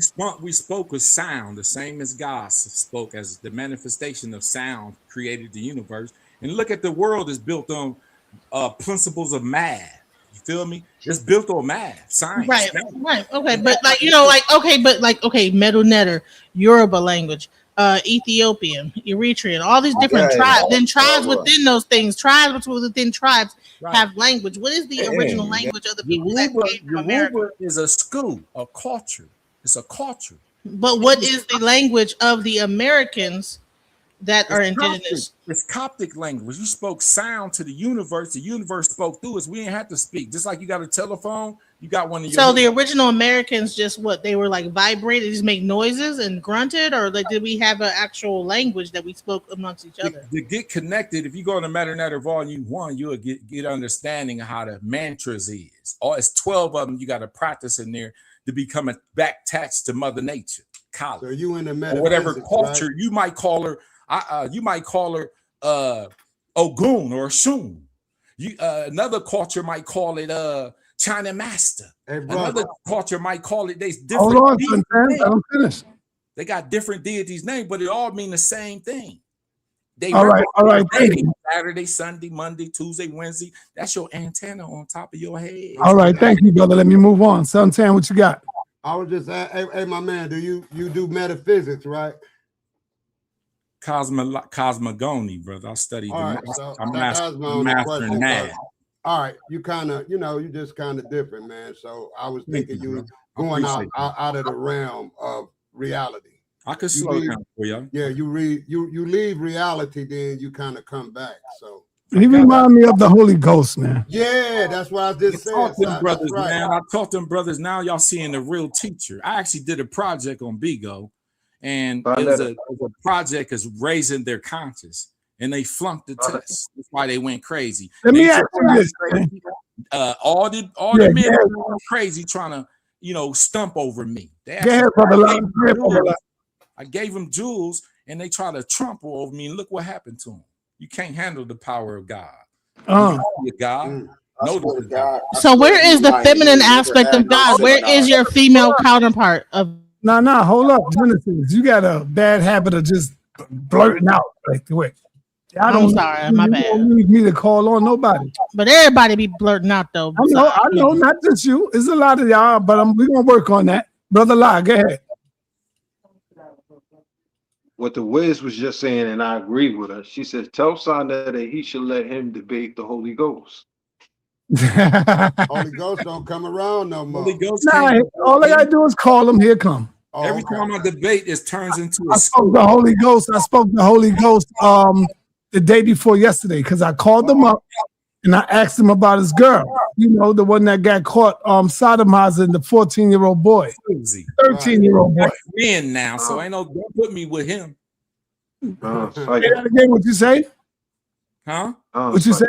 we spoke was sound, the same as God spoke, as the manifestation of sound created the universe. And look at the world is built on principles of math. You feel me? It's built on math, science. Right. Okay, but Medu Neter, Yoruba language, Ethiopian, Eritrean, all these different tribes. Then tribes within those things, tribes within tribes have language. What is the original language of the people that came from America? Yoruba is a school, a culture. It's a culture. But what is the language of the Americans that are indigenous? It's Coptic language. You spoke sound to the universe spoke through us. We didn't have to speak. Just like you got a telephone, you got one of your. So the original Americans just they were like vibrated, just make noises and grunted, or like did we have an actual language that we spoke amongst each other? To get connected, if you go to Meta Volume 1, you'll get understanding of how the mantras is. It's 12 of them you got to practice in there to become back attached to Mother Nature. College. So you in the or whatever culture, right? you might call her. You might call her Ogun or Shun. Another culture might call it China Master. Hey, another culture might call it. There's Hold different. on, let him finish. They got different deities' names, but it all mean the same thing. They all right. Saturday, Sunday, Monday, Tuesday, Wednesday. That's your antenna on top of your head. All right, thank you, brother. Let me move on. Suntan, what you got? I was just hey, my man, do you do metaphysics, right? Cosmogony, brother. I studied. All right, I'm mastering math. All right, you kind of, you just kind of different, man. So I was thinking you going out of the realm of reality. I could You slow leave- down for y'all. Yeah, you leave reality, then you kind of come back. So He remind me of the Holy Ghost, man. yeah, that's what I just said. Taught them That's brothers, right. man. I taught them brothers. Now y'all seeing the real teacher. I actually did a project on Bigo, and it was a project is raising their conscience, and they flunked the test. That's why they went crazy. Let me ask Nature you this, crazy. man. All the Yeah, men yeah. were crazy trying to stump over me. They Go ahead, actually- Brother Love. Go ahead, Brother Love. I gave them jewels, and they try to trample over me. And look what happened to them. You can't handle the power of God. You God. No, God. So where is the feminine aspect of God? Where is your female counterpart of? Nah, hold up, Genesis. You got a bad habit of just blurting out like the way. I'm sorry, my bad. You don't need me to call on nobody. But everybody be blurting out though. I know, not just you. It's a lot of y'all, but we're gonna work on that. Brother Lie, go ahead. What the Wiz was just saying, and I agree with her. She says, tell sa.neter that he should let him debate the Holy Ghost. Holy Ghost don't come around no more. Holy Ghost Nah, all I gotta do is call him. Here come. Every time I debate, it turns into a I spoke the Holy Ghost. The day before yesterday because I called him up and I asked him about his girl. The one that got caught sodomizing the 14-year-old boy, 13-year-old boy. Men now, so don't put me with him. Say that again. What you say? Huh? What you said?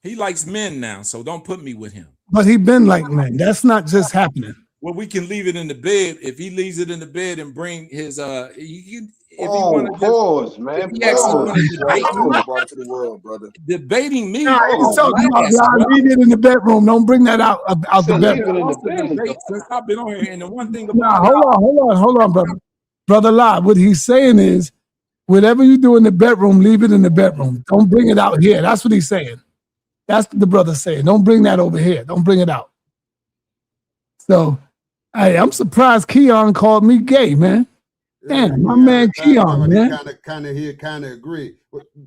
He likes men now, so don't put me with him. But he been like man. That's not just happening. Well, we can leave it in the bed. If he leaves it in the bed and bring his pause, man. He actually want to debate brought to the world, brother. Debating me. Nah, he's talking about leave it in the bedroom. Don't bring that out the bedroom. Since I've been on here, and the one thing about Nah, hold on, brother. Brother Lie, what he's saying is, whatever you do in the bedroom, leave it in the bedroom. Don't bring it out here. That's what he's saying. That's what the brother's saying. Don't bring that over here. Don't bring it out. So, hey, I'm surprised Keon called me gay, man. Damn, my man Keon, man. Kind of agree.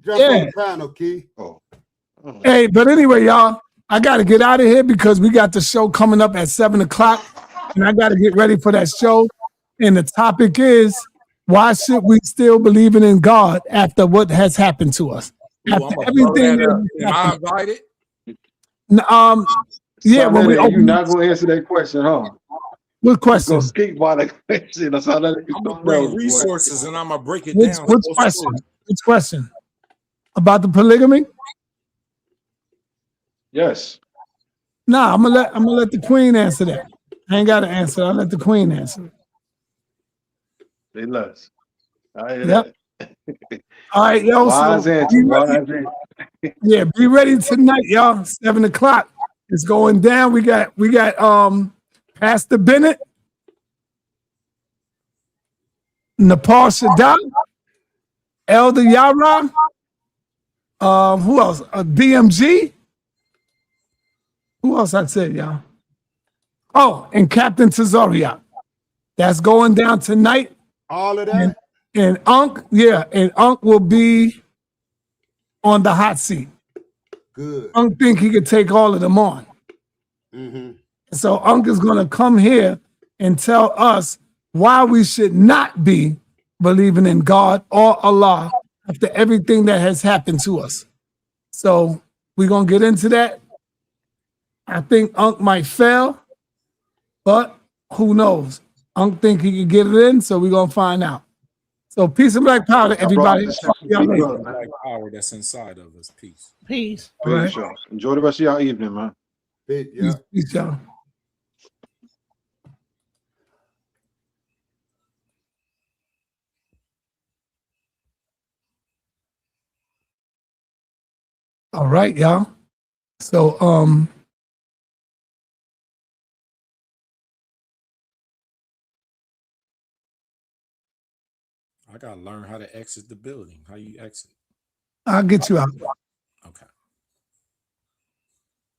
Jump on the panel, Key. Hey, but anyway, y'all, I got to get out of here because we got the show coming up at 7:00, and I got to get ready for that show. And the topic is, why should we still believe in God after what has happened to us? After everything Am I invited? Yeah, when we you're not going to answer that question, huh? What question? Go skate by the question. That's how that I'm gonna bring resources and I'm gonna break it Which down. question? Which question? About the polygamy? Yes. Nah, I'm gonna let the queen answer that. I ain't gotta answer. I'll let the queen answer. They less. Yep. All right, yo. Wise answer. Yeah, be ready tonight, y'all. 7:00. It's going down. We got Pastor Bennett, Nepal Shaddai, Elder Yara, who else? BMG. Who else I said, y'all? Oh, and Captain Tezoria. That's going down tonight. All of that. And Unc will be on the hot seat. Good. Unc think he could take all of them on. Mm-hmm. So Unc is going to come here and tell us why we should not be believing in God or Allah after everything that has happened to us. So we're going to get into that. I think Unc might fail, but who knows? Unc think he can get it in, so we're going to find out. So peace and black power to everybody. Black power that's inside of us. Peace. Peace. Peace, y'all. Enjoy the rest of y'all evening, man. Yeah. Peace, y'all. All right, y'all. So I gotta learn how to exit the building. How you exit? I'll get you out. Okay.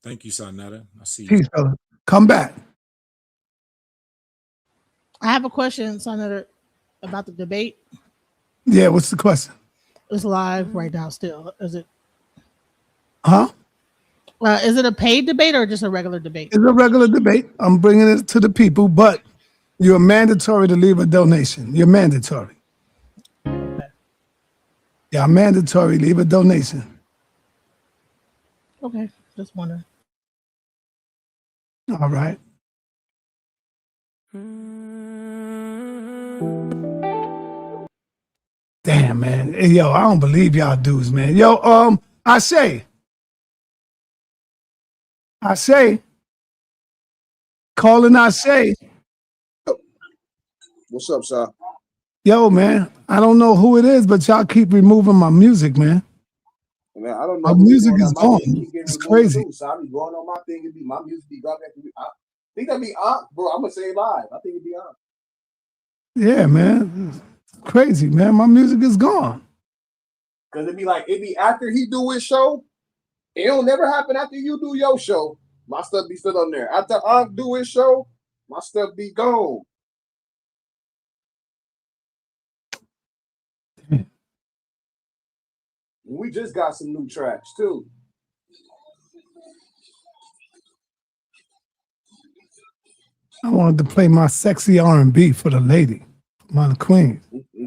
Thank you, sa.neter. I see you. Peace, brother. Come back. I have a question, sa.neter, about the debate. Yeah, what's the question? It's live right now still. Is it? Huh? Is it a paid debate or just a regular debate? It's a regular debate. I'm bringing it to the people, but You're mandatory to leave a donation. You're mandatory. Yeah, mandatory. Leave a donation. Okay, just wondering. All right. Damn, man. Hey, yo, I don't believe y'all dudes, man. Yo, Ashe. Calling Ashe. What's up, sir? Yo, man. I don't know who it is, but y'all keep removing my music, man. Man, I don't know. My music is gone. It's crazy. Too, so I be going on my thing and be my music be gone. I think that be on, bro. I'm gonna say it live. I think it be on. Yeah, man. It's crazy, man. My music is gone. Cause it be after he do his show. It'll never happen after you do your show. My stuff be still on there. After I do his show, my stuff be gone. We just got some new tracks too. I wanted to play my sexy R&B for the lady, my queen. Mm-hmm.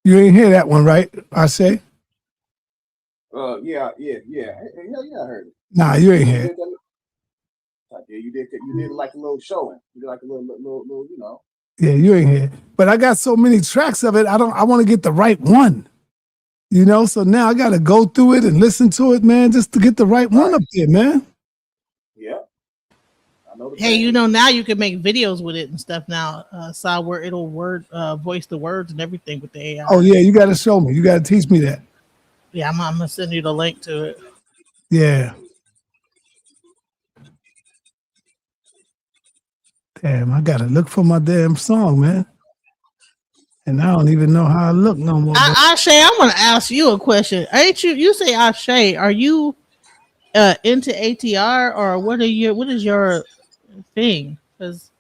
You ain't hear that one, right? I say. Yeah. I heard it. Nah, you ain't hear it. Yeah, you did like a little showing. You did like a little, you know. Yeah, you ain't here. But I got so many tracks of it, I want to get the right one. You know, so now I gotta go through it and listen to it, man, just to get the right one up there, man. Yeah. I know. Hey, you know, now you can make videos with it and stuff now, where it'll voice the words and everything with the AI. Oh yeah, you gotta show me. You gotta teach me that. Yeah, I'm gonna send you the link to it. Yeah. Damn, I gotta look for my damn song, man. And I don't even know how I look no more. Ashe, I want to ask you a question. Ain't you? You say Ashe? Are you into ATR or what is your thing? Because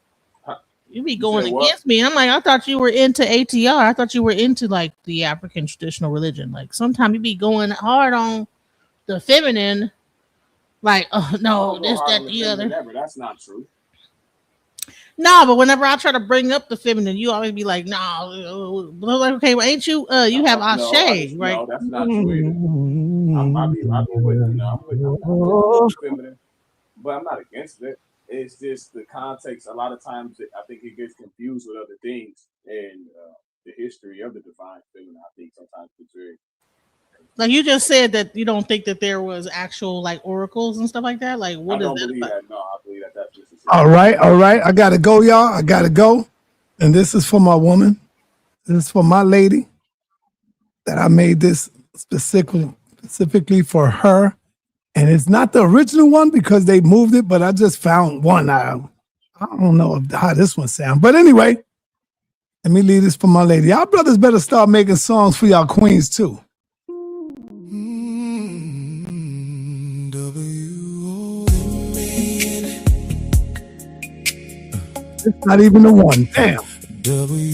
you be going against me. I'm like, I thought you were into ATR. I thought you were into like the African traditional religion. Like sometimes you be going hard on the feminine. Like, oh no, this, that, the other. That's not true. No, but whenever I try to bring up the feminine, you always be like, no. Like, okay, well, ain't you? You have Ashe, right? No, that's not true either. I be with, you know, I'm with feminine, but I'm not against it. It's just the context. A lot of times, I think it gets confused with other things, and the history of the divine feminine. I think sometimes it's very. Like you just said that you don't think that there was actual like oracles and stuff like that. Like what is that about? No, I believe that that's just. All right. I gotta go, y'all. I gotta go. And this is for my woman. This is for my lady. That I made this specifically for her. And it's not the original one because they moved it, but I just found one. I don't know how this one sounds. But anyway, let me leave this for my lady. Y'all brothers better start making songs for y'all queens too. It's not even the one. Damn. W-O-M-A-N.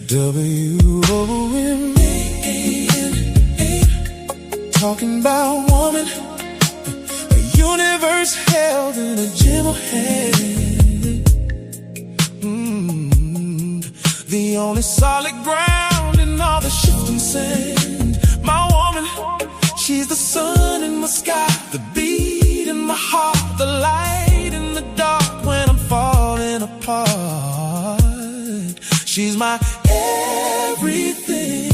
W-O-M-A-N. Talking about woman, a universe held in a gentle hand. The only solid ground in all the shifting sand. My woman, she's the sun in my sky, the beat in my heart, the light in the dark when I'm falling apart. She's my everything.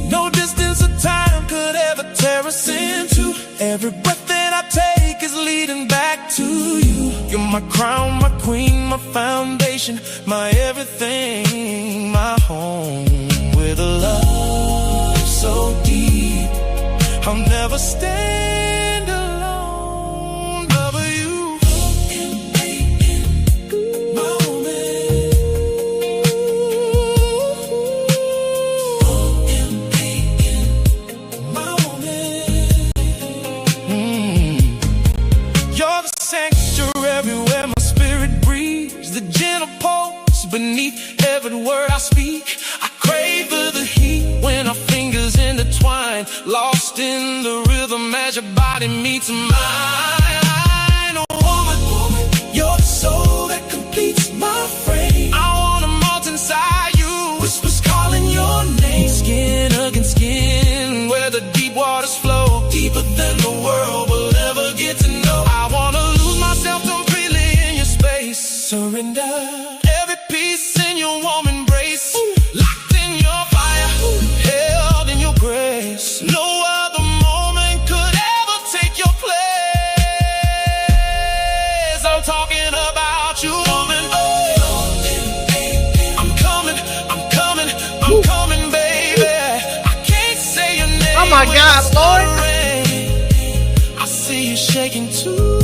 No distance or time could ever tear us into. Every breath that I take is leading back to you. You're my crown, my queen, my foundation, my everything, my home. With a love so deep, I'll never stand alone. W-O-M-A-N, my woman. O-M-A-N, my woman. You're the sanctuary where my spirit breathes, the gentle pulse beneath every word I speak. I crave for the heat when our fingers intertwine, lost in the real as your body meets mine. Woman, you're the soul that completes my frame. I wanna melt inside you, whispers calling your name. Skin against skin, where the deep waters flow, deeper than the world will ever get to know. I wanna lose myself completely in your space. Surrender every piece in your warm embrace. Locked in your fire, held in your grace. No other moment could ever take your place. I'm talking about you, woman. I'm coming, baby. I can't say your name. Oh my God, Lord. I see you shaking too.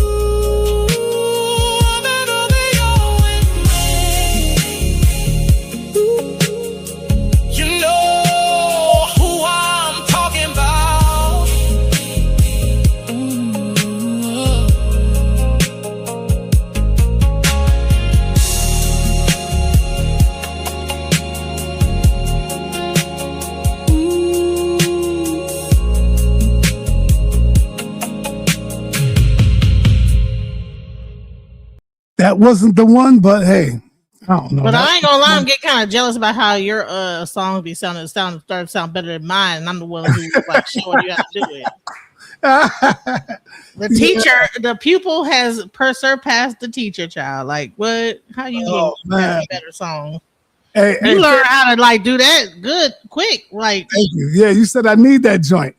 You know who I'm talking about. That wasn't the one, but hey, I don't know. But I ain't gonna lie, I'm getting kind of jealous about how your songs be sound better than mine, and I'm the one who's like showing you how to do it. The teacher, the pupil has surpassed the teacher, child. Like, what? How you have a better song? Hey, You learn how to like do that good, quick. Like, thank you. Yeah, you said I need that joint.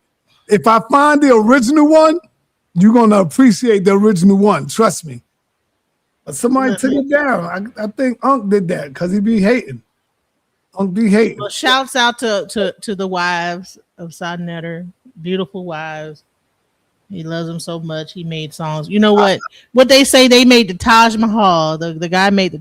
If I find the original one, you're gonna appreciate the original one. Trust me. But somebody took it down. I think Unc did that because he be hating. Unc be hating. well, shouts out to the wives of sa.neter, beautiful wives. He loves them so much. He made songs. You know what? What they say, they made the Taj Mahal. The guy made the